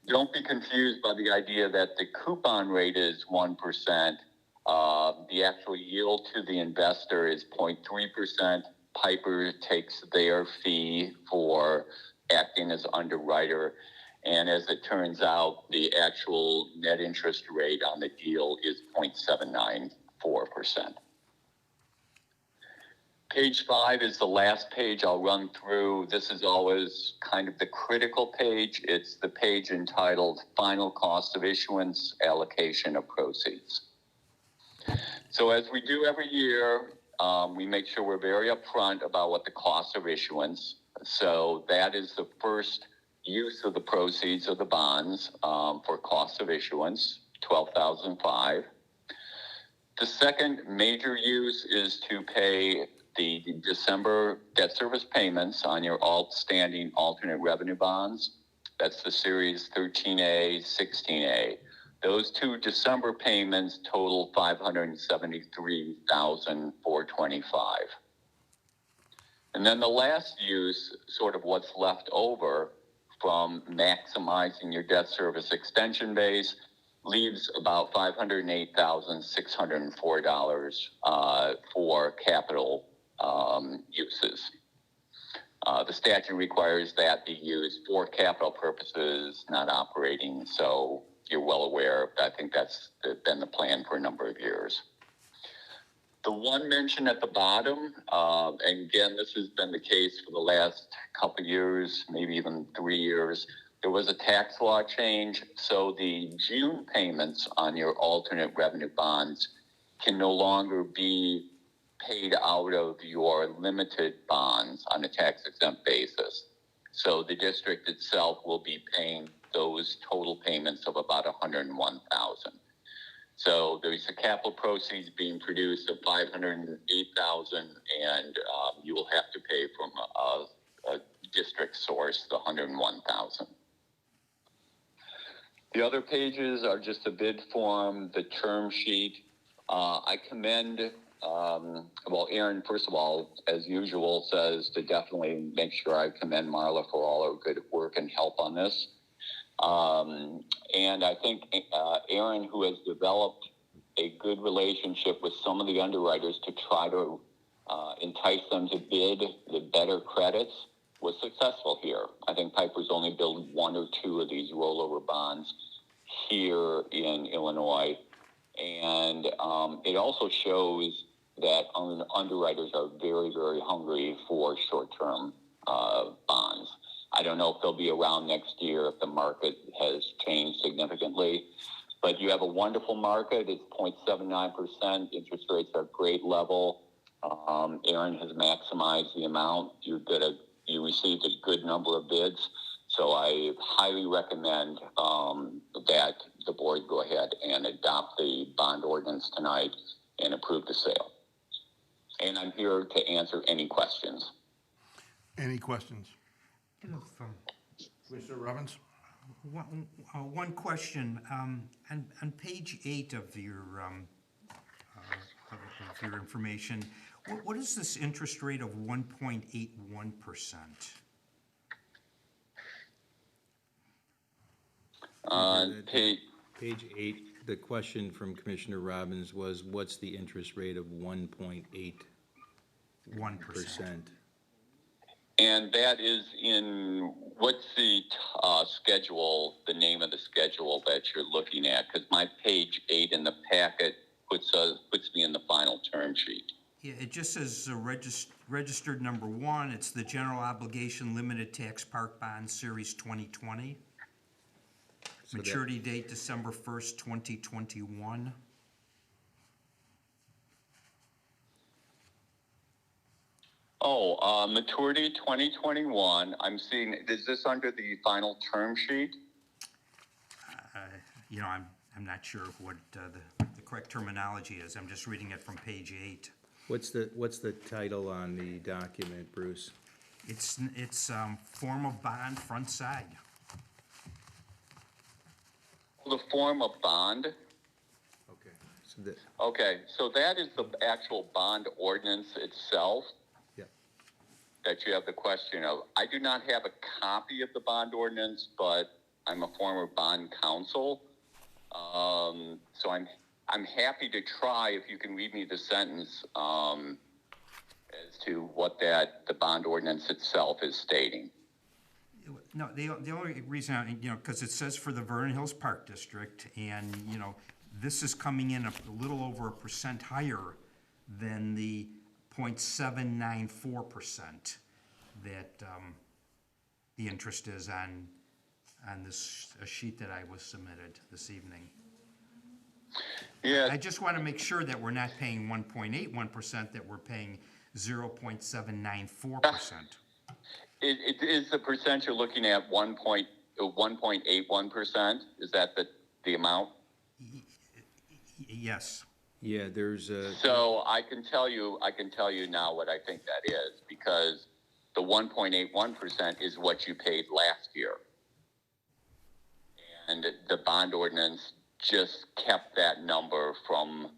don't be confused by the idea that the coupon rate is 1%. The actual yield to the investor is 0.3%. Piper takes their fee for acting as underwriter. And as it turns out, the actual net interest rate on the deal is 0.794%. Page 5 is the last page I'll run through. This is always kind of the critical page. It's the page entitled Final Cost of Issuance, Allocation of Proceeds. So as we do every year, we make sure we're very upfront about what the cost of issuance. So that is the first use of the proceeds of the bonds for cost of issuance, $12,500. The second major use is to pay the December debt service payments on your outstanding alternate revenue bonds. That's the series 13A, 16A. Those two December payments total $573,425. And then the last use, sort of what's left over from maximizing your debt service extension base, leaves about $508,604 for capital uses. The statute requires that be used for capital purposes, not operating. So you're well aware. I think that's been the plan for a number of years. The one mention at the bottom, and again, this has been the case for the last couple of years, maybe even 3 years, there was a tax law change. So the June payments on your alternate revenue bonds can no longer be paid out of your limited bonds on a tax-exempt basis. So the district itself will be paying those total payments of about $101,000. So there's a capital proceeds being produced of $508,000, and you will have to pay from a district source the $101,000. The other pages are just a bid form, the term sheet. I commend, well, Aaron, first of all, as usual, says to definitely make sure I commend Marla for all her good work and help on this. And I think Aaron, who has developed a good relationship with some of the underwriters to try to entice them to bid the better credits, was successful here. I think Piper's only billed 1 or 2 of these rollover bonds here in Illinois. And it also shows that underwriters are very, very hungry for short-term bonds. I don't know if they'll be around next year if the market has changed significantly, but you have a wonderful market. It's 0.79%. Interest rates are at great level. Aaron has maximized the amount. You received a good number of bids. So I highly recommend that the board go ahead and adopt the bond ordinance tonight and approve the sale. And I'm here to answer any questions. Any questions? Commissioner Robbins? One question, on page 8 of your information, what is this interest rate of 1.81%? Page 8, the question from Commissioner Robbins was, what's the interest rate of 1.81%? 1%. And that is what's the schedule, the name of the schedule that you're looking at? Because my page 8 in the packet puts me in the final term sheet. Yeah, it just says registered number 1. It's the General Obligation Limited Tax Park Bond Series 2020. Maturity date December 1st, 2021. Maturity 2021. I'm seeing, is this under the final term sheet? I'm not sure what the correct terminology is. I'm just reading it from page 8. What's the title on the document, Bruce? It's form of bond, front side. The form of bond. Okay. So that is the actual bond ordinance itself. Yeah. That you have the question of. I do not have a copy of the bond ordinance, but I'm a former bond counsel. So I'm happy to try if you can read me the sentence as to what the bond ordinance itself is stating. No, the only reason, because it says for the Vernon Hills Park District, and, this is coming in a little over 1% higher than the 0.794% that the interest is on this sheet that I was submitted this evening. Yeah. I just want to make sure that we're not paying 1.81%, that we're paying 0.794%. It is the percent you're looking at 1.81%. Is that the amount? Yes. Yeah, there's a. So I can tell you now what I think that is, because the 1.81% is what you paid last year. And the bond ordinance just kept that number from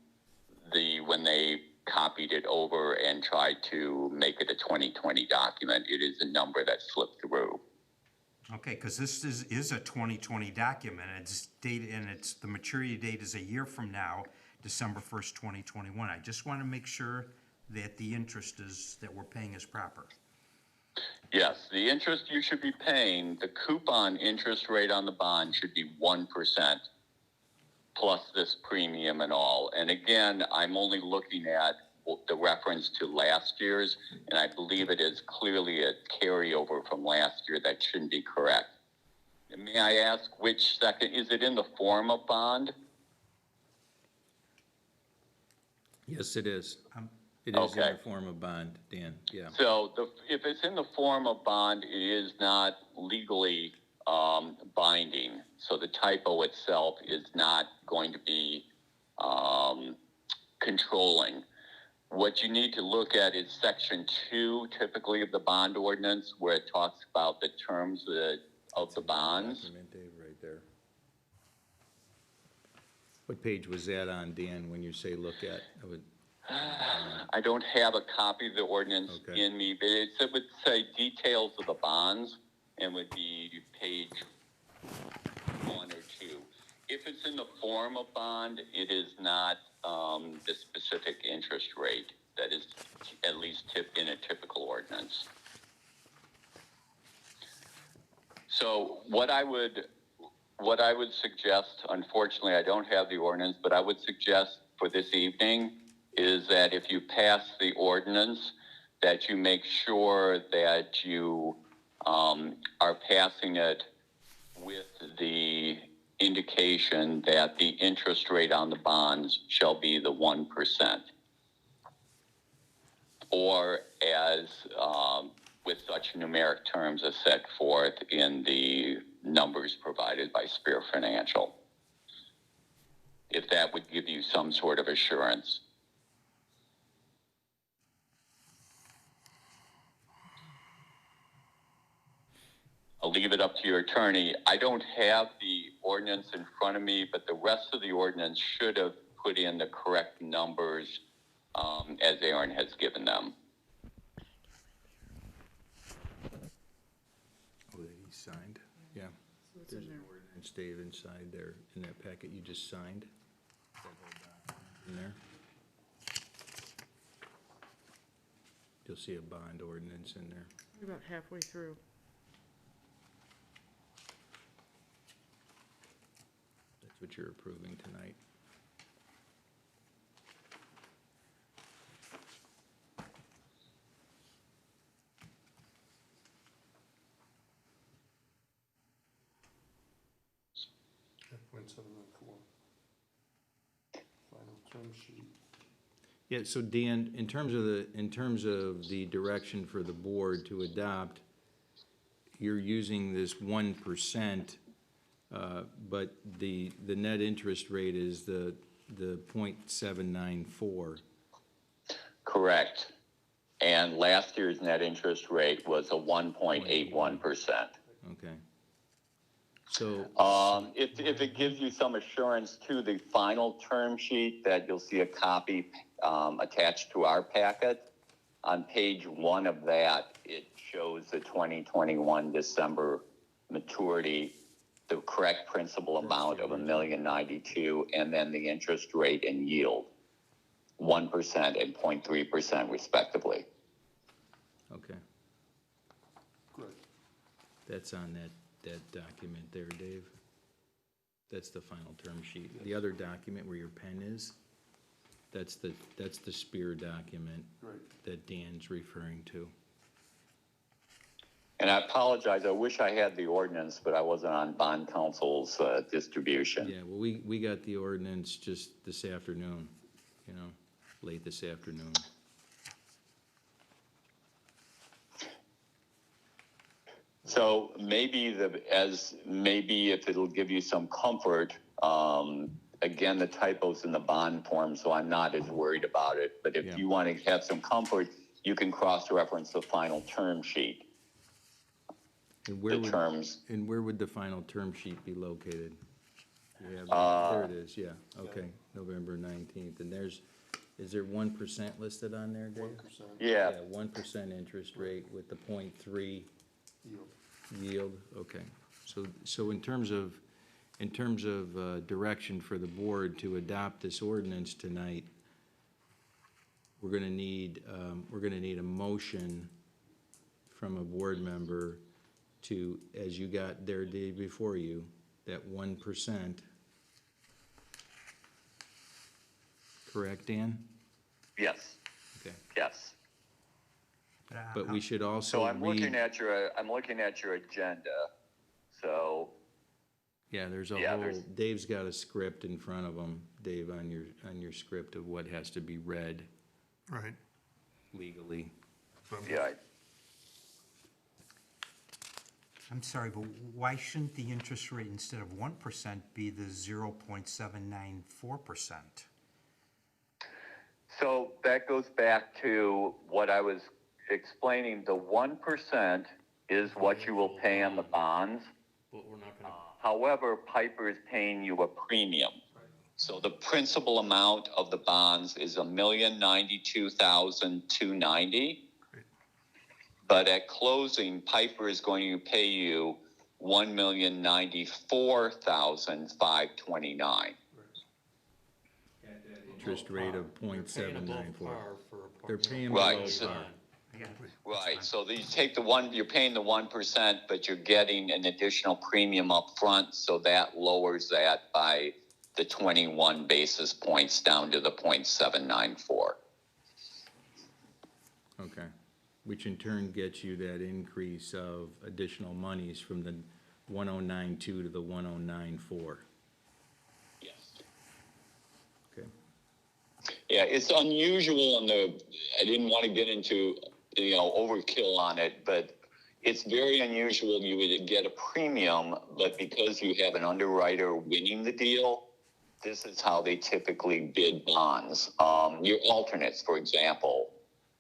when they copied it over and tried to make it a 2020 document. It is a number that slipped through. Okay, because this is a 2020 document. It's dated, and the maturity date is a year from now, December 1st, 2021. I just want to make sure that the interest that we're paying is proper. Yes, the interest you should be paying, the coupon interest rate on the bond should be 1%, plus this premium and all. And again, I'm only looking at the reference to last year's, and I believe it is clearly a carryover from last year. That shouldn't be correct. And may I ask which second, is it in the form of bond? Yes, it is. It is in the form of bond, Dan, yeah. So if it's in the form of bond, it is not legally binding. So the typo itself is not going to be controlling. What you need to look at is section 2, typically of the bond ordinance, where it talks about the terms of the bonds. Document, Dave, right there. What page was that on, Dan, when you say look at? I don't have a copy of the ordinance Okay. in me, but it would say details of the bonds, and would be page 1 or 2. If it's in the form of bond, it is not the specific interest rate that is at least in a typical ordinance. So what I would suggest, unfortunately, I don't have the ordinance, but I would suggest for this evening is that if you pass the ordinance, that you make sure that you are passing it with the indication that the interest rate on the bonds shall be the 1%. Or as with such numeric terms as set forth in the numbers provided by Spear Financial. If that would give you some sort of assurance. I'll leave it up to your attorney. I don't have the ordinance in front of me, but the rest of the ordinance should have put in the correct numbers as Aaron has given them. Oh, that he signed? Yeah. There's an ordinance, Dave, inside there, in that packet you just signed. That whole document in there. You'll see a bond ordinance in there. We're about halfway through. That's what you're approving tonight. Final term sheet. Yeah, so Dan, in terms of the direction for the board to adopt, you're using this 1%, but the net interest rate is the 0.794. Correct. And last year's net interest rate was a 1.81%. Okay. So, If it gives you some assurance to the final term sheet that you'll see a copy attached to our packet, on page 1 of that, it shows the 2021 December maturity, the correct principal amount of $1,092,000, and then the interest rate and yield, 1% and 0.3% respectively. okay, Good. that's on that document there, Dave. That's the final term sheet. The other document where your pen is, that's the Spear document Great. that Dan's referring to. And I apologize, I wish I had the ordinance, but I wasn't on bond council's distribution. Yeah, well, we got the ordinance just this afternoon, late this afternoon. So maybe if it'll give you some comfort, again, the typo's in the bond form, so I'm not as worried about it. But if you want to have some comfort, you can cross-reference the final term sheet. And where would the final term sheet be located? You have, there it is, yeah, okay, November 19th. And is there 1% listed on there, Dave? 1%. Yeah. 1% interest rate with the 0.3 yield, okay. So in terms of direction for the board to adopt this ordinance tonight, we're gonna need a motion from a board member to, as you got there, Dave, before you, that 1%. Correct, Dan? Yes, Okay. yes. But we should also So I'm looking read, at your agenda. So yeah, there's a Yeah, whole, there's- Dave's got a script in front of him, Dave, on your script of what has to be read Right. legally. yeah, I'm sorry, but why shouldn't the interest rate instead of 1% be the 0.794%? so that goes back to what I was explaining. The 1% is what you will pay on the bonds. But we're not gonna, However, Piper is paying you a premium. So the principal amount of the bonds is $1,092,290. But at closing, Piper is going to pay you $1,094,529. Interest rate of you're paying above 0.794. par for a They're part- paying Right, below so- par. Right, so you take you're paying the 1%, but you're getting an additional premium up front, so that lowers that by the 21 basis points down to the 0.794. Okay, which in turn gets you that increase of additional monies from the 1092 to the 1094. Yes. Okay, Yeah, it's unusual I didn't want to get into, overkill on it, but it's very unusual you would get a premium, but because you have an underwriter winning the deal, this is how they typically bid bonds. Your alternates, for example,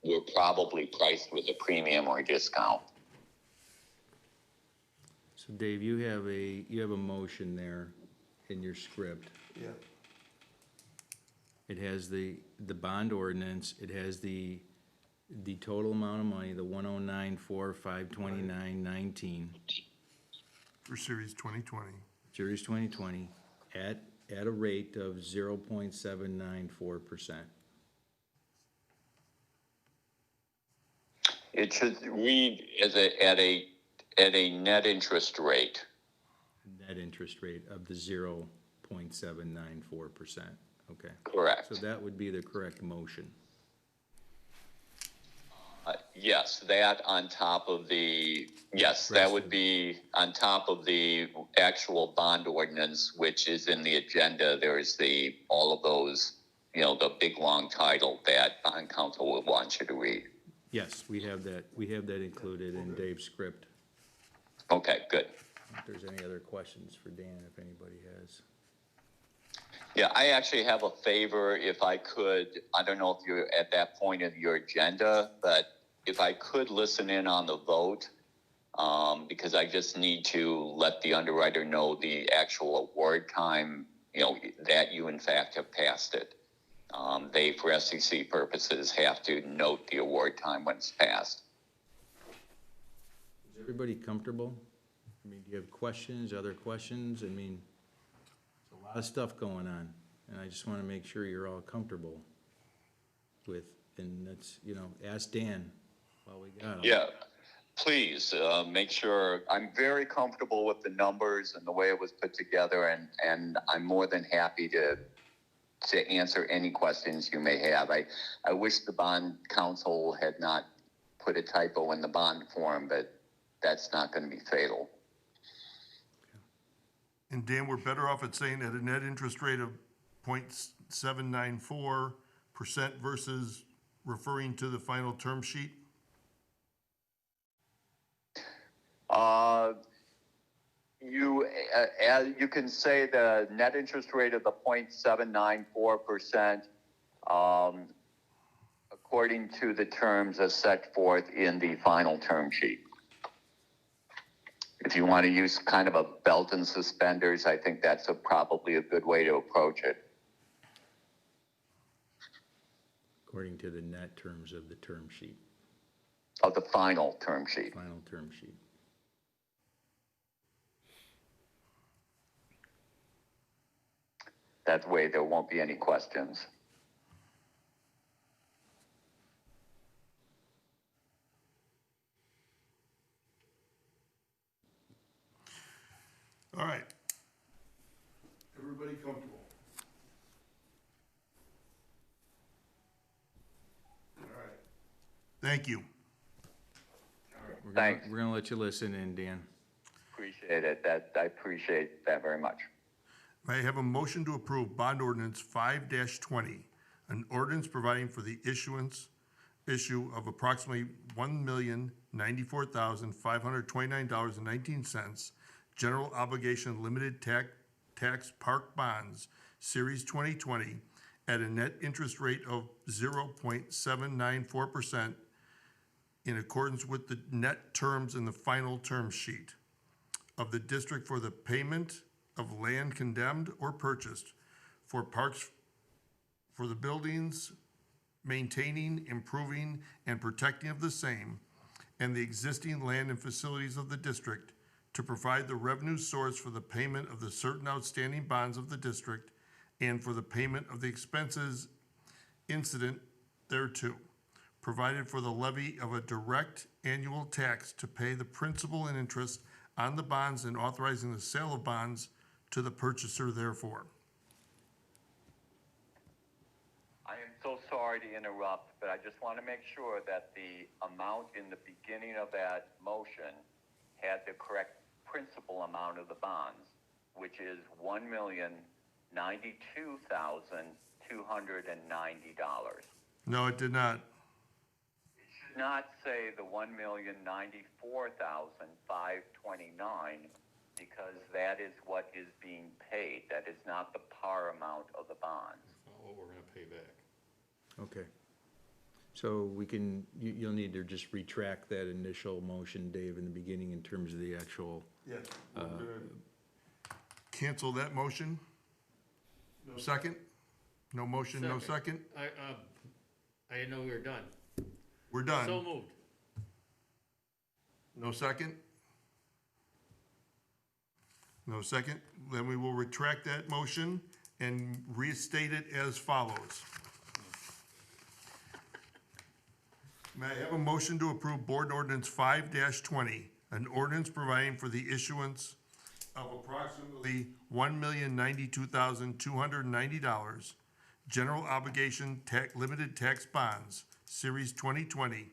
were probably priced with a premium or a discount. so Dave, you have a motion there in your script. Yeah. It has the bond ordinance, it has the total amount of money, the 109,4,529.19, For Series 2020. Series 2020, at a rate of 0.794%. It should read as at a net interest rate. Net interest rate of the 0.794%, okay. Correct. So that would be the correct motion. Yes, that would be on top of the actual bond ordinance, which is in the agenda. There's all of those, the big long title that bond counsel would want you to read. Yes, we have that included in Dave's script. Okay, good. If there's any other questions for Dan, if anybody has. Yeah, I actually have a favor, if I could. I don't know if you're at that point of your agenda, but if I could listen in on the vote, because I just need to let the underwriter know the actual award time, that you in fact have passed it. They, for SEC purposes, have to note the award time when it's passed. Is everybody comfortable? I mean, do you have questions, other questions? I mean, there's a lot of stuff going on, and I just want to make sure you're all comfortable with, and that's, ask Dan while we got him. Yeah, please make sure. I'm very comfortable with the numbers and the way it was put together, and I'm more than happy to answer any questions you may have. I wish the bond counsel had not put a typo in the bond form, but that's not going to be fatal. And Dan, we're better off at saying at a net interest rate of 0.794% versus referring to the final term sheet? You can say the net interest rate of the 0.794%, according to the terms as set forth in the final term sheet. If you want to use kind of a belt and suspenders, I think that's probably a good way to approach it. According to the net terms of the term sheet, Of the final term sheet. final term sheet. That way there won't be any questions. All right. Everybody comfortable? All right. Thank you. Thanks. We're gonna let you listen in, Dan. Appreciate it. I appreciate that very much. May I have a motion to approve bond ordinance 5-20, an ordinance providing for the issue of approximately $1,094,529.19 general obligation limited tax park bonds, Series 2020, at a net interest rate of 0.794% in accordance with the net terms in the final term sheet of the district for the payment of land condemned or purchased for parks, for the buildings, maintaining, improving, and protecting of the same, and the existing land and facilities of the district, to provide the revenue source for the payment of the certain outstanding bonds of the district, and for the payment of the expenses incident thereto, provided for the levy of a direct annual tax to pay the principal and interest on the bonds, and authorizing the sale of bonds to the purchaser therefore. so sorry to interrupt, but I just want to make sure that the amount in the beginning of that motion had the correct principal amount of the bonds, which is $1,092,290. No, it did not. It should not say the $1,094,529 because that is what is being paid. That is not the par amount of the bonds. That's not what we're gonna pay back. Okay. So we can, you'll need to just retract that initial motion, Dave, in the beginning in terms of the actual, Yeah. We're gonna cancel that motion. No second? No motion, no second? I didn't know we were done. We're done. So moved. No second? No second? Then we will retract that motion and restate it as follows. May I have a motion to approve Board Ordinance 5-20, an ordinance providing for the issuance of approximately $1,092,290 general obligation limited tax bonds, Series 2020,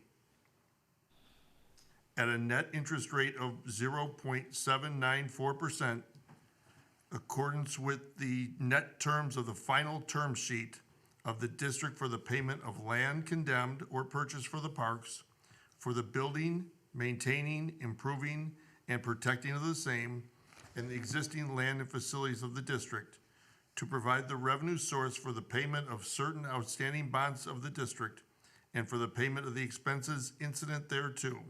at a net interest rate of 0.794%, accordance with the net terms of the final term sheet of the district for the payment of land condemned or purchased for the parks, for the building, maintaining, improving, and protecting of the same, and the existing land and facilities of the district, to provide the revenue source for the payment of certain outstanding bonds of the district, and for the payment of the expenses incident thereto,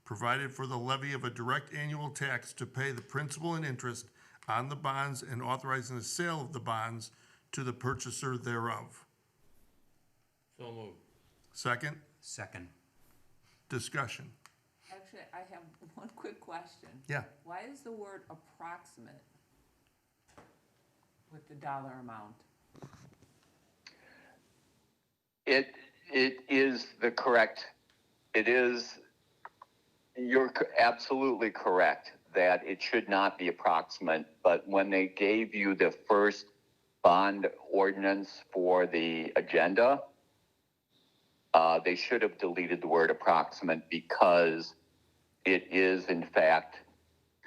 provided for the levy of a direct annual tax to pay the principal and interest on the bonds, and authorizing the sale of the bonds to the purchaser thereof. So moved. Second, Second. discussion. Actually, I have one quick question. Yeah. Why is the word approximate with the dollar amount? It is the correct, you're absolutely correct that it should not be approximate, but when they gave you the first bond ordinance for the agenda, they should have deleted the word approximate because it is in fact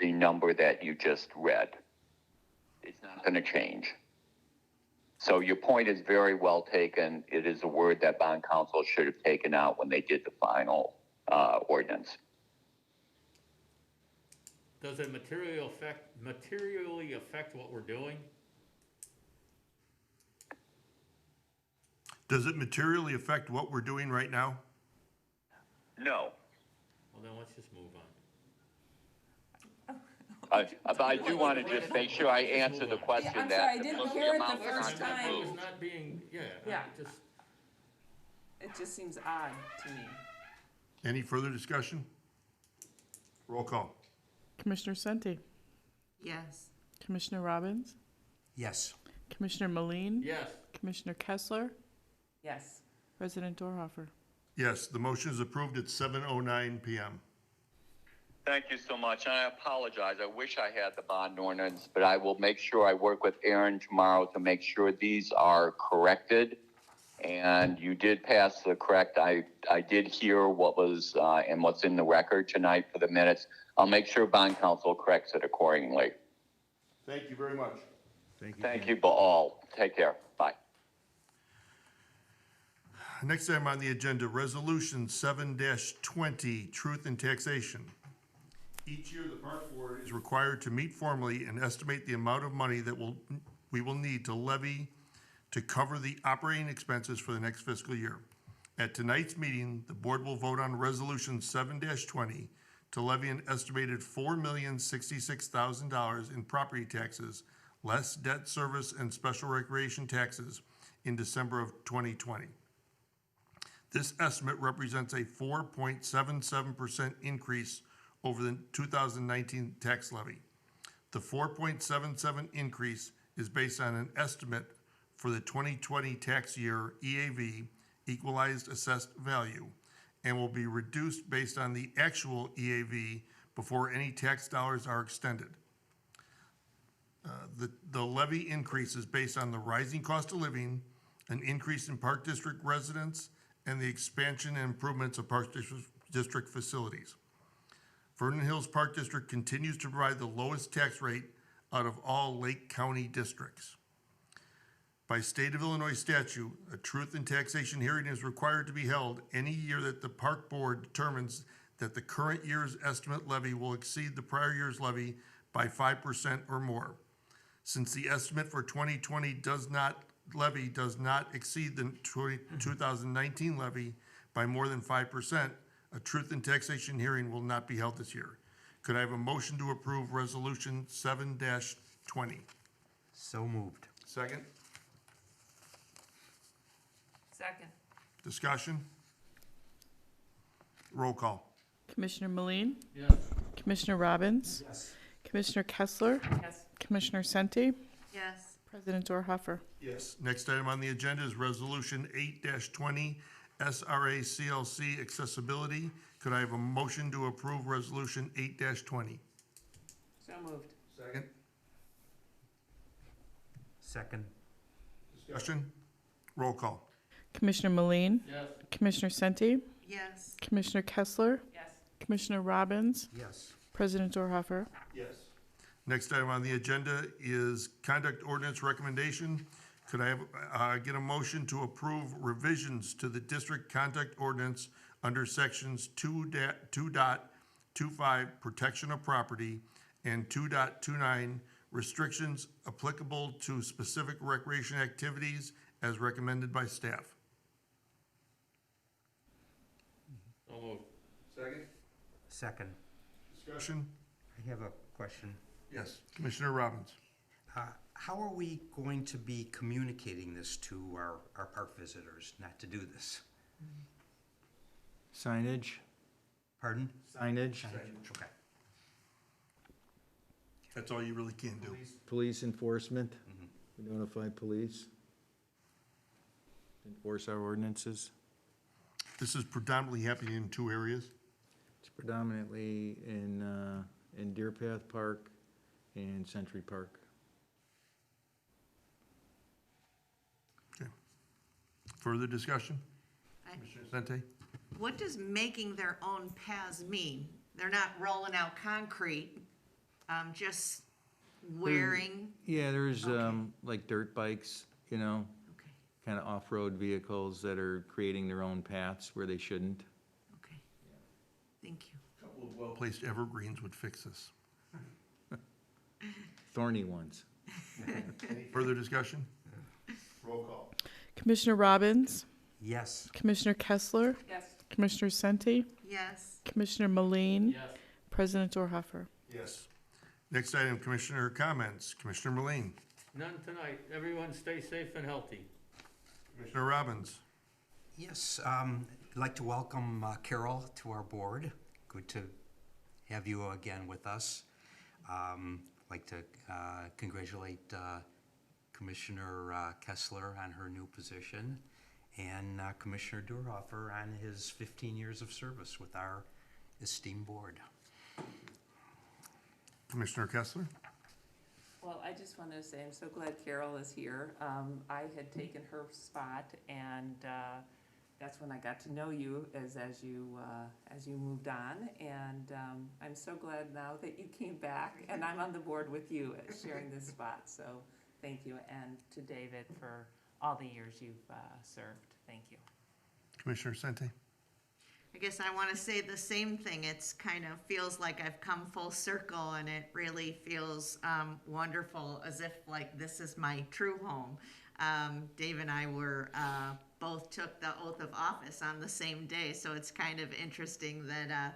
the number that you just read. It's not going to change. So your point is very well taken. It is a word that bond counsel should have taken out when they did the final ordinance. Does it materially affect what we're doing? Does it materially affect what we're doing right now? No. Well, then let's just move on. I do want to just make sure I answer the question Yeah, I'm that. sorry, I didn't hear it the amount was first not time. It was moved. not being, Yeah. just, It just seems odd to me. Any further discussion? Roll call. Commissioner Senti, Yes. Commissioner Robbins, Yes. Commissioner Moline, yes. Commissioner Kessler, Yes. President Dorhofer. Yes, the motion is approved at 7:09 PM. Thank you so much. And I apologize. I wish I had the bond ordinance, but I will make sure I work with Aaron tomorrow to make sure these are corrected. And you did pass the correct, I did hear what was, and what's in the record tonight for the minutes. I'll make sure bond counsel corrects it accordingly. Thank you very much. Thank you all. Take care. Bye. Next item on the agenda, Resolution 7-20, Truth in Taxation. Each year, the Park Board is required to meet formally and estimate the amount of money that we will need to levy to cover the operating expenses for the next fiscal year. At tonight's meeting, the board will vote on Resolution 7-20 to levy an estimated $4,066,000 in property taxes, less debt service and special recreation taxes in December of 2020. This estimate represents a 4.77% increase over the 2019 tax levy. The 4.77 increase is based on an estimate for the 2020 tax year EAV, equalized assessed value, and will be reduced based on the actual EAV before any tax dollars are extended. The levy increase is based on the rising cost of living, an increase in Park District residents, and the expansion and improvements of Park District facilities. Vernon Hills Park District continues to provide the lowest tax rate out of all Lake County districts. By state of Illinois statute, a truth in taxation hearing is required to be held any year that the Park Board determines that the current year's estimate levy will exceed the prior year's levy by 5% or more. Since the estimate for 2020 does not exceed the 2019 levy by more than 5%, a truth in taxation hearing will not be held this year. Could I have a motion to approve Resolution 7-20? So moved. Second? Second. Discussion? Roll call. Commissioner Meline, Yes. Commissioner Robbins, Yes. Commissioner Kessler, Yes. Commissioner Senti, Yes. President Dorhoeffer. Yes. Next item on the agenda is Resolution 8-20, SRA CLC accessibility. Could I have a motion to approve Resolution 8-20? So moved. Second? Second. Discussion? Roll call. Commissioner Meline, Yes. Commissioner Senti, Yes. Commissioner Kessler, Yes. Commissioner Robbins, Yes. President Dorhoeffer. Yes. Next item on the agenda is conduct ordinance recommendation. Could I have, get a motion to approve revisions to the district conduct ordinance under sections 2.25 protection of property and 2.29 restrictions applicable to specific recreation activities as recommended by staff? So moved. Second. Second. Discussion? I have a question. Yes. Commissioner Robbins. How are we going to be communicating this to our park visitors not to do this? Signage, Pardon? signage, Okay. That's all you really can do. police enforcement. We notify police. Enforce our ordinances. This is predominantly happening in two areas. It's predominantly in Deer Path Park and Century Park. Okay. Further discussion? I- Commissioner Sente? What does making their own paths mean? They're not rolling out concrete, just wearing, Yeah, there's Okay. like dirt bikes, you know, okay, kind of off-road vehicles that are creating their own paths where they shouldn't. okay. Thank you. A couple of well-placed evergreens would fix this. Thorny ones. Any further discussion? Roll call. Commissioner Robbins, Yes. Commissioner Kessler, Yes. Commissioner Senti, Yes. Commissioner Meline, Yes. President Dorhoeffer. Yes. Next item, Commissioner comments. Commissioner Meline. None tonight. Everyone stay safe and healthy. Commissioner Robbins. Yes, I'd like to welcome Carol to our board. Good to have you again with us. Like to congratulate Commissioner Kessler on her new position and Commissioner Dorhoeffer on his 15 years of service with our esteemed board. Commissioner Kessler. Well, I just want to say, I'm so glad Carol is here. I had taken her spot, and that's when I got to know you as you moved on. And I'm so glad now that you came back, and I'm on the board with you sharing this spot. So thank you, and to David for all the years you've served. Thank you. Commissioner Sente. I guess I want to say the same thing. It's kind of feels like I've come full circle, and it really feels wonderful, as if like this is my true home. Dave and I were both took the oath of office on the same day, so it's kind of interesting that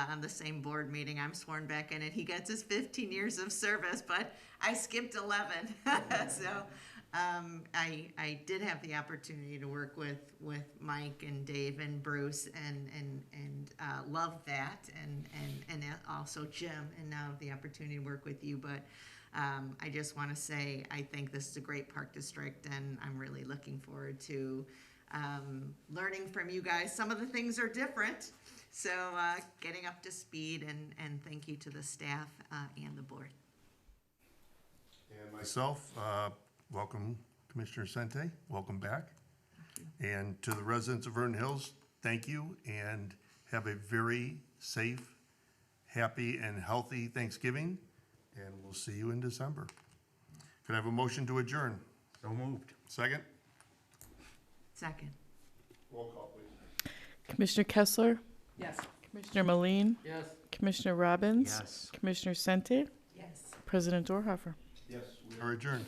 on the same board meeting I'm sworn back in, and he gets his 15 years of service, but I skipped 11. So I did have the opportunity to work with Mike and Dave and Bruce and loved that, and also Jim, and now have the opportunity to work with you. But I just want to say I think this is a great park district, and I'm really looking forward to learning from you guys. Some of the things are different, so getting up to speed, and thank you to the staff and the board. And myself, welcome Commissioner Sente, welcome back. And to the residents of Vernon Hills, thank you, and have a very safe, happy, and healthy Thanksgiving, and we'll see you in December. Can I have a motion to adjourn? So moved. Second? Second. Roll call, please. Commissioner Kessler, Yes. Commissioner Maline, Yes. Commissioner Robbins, Yes. Commissioner Sente, Yes. President Dorhoeffer. Yes. We are adjourned.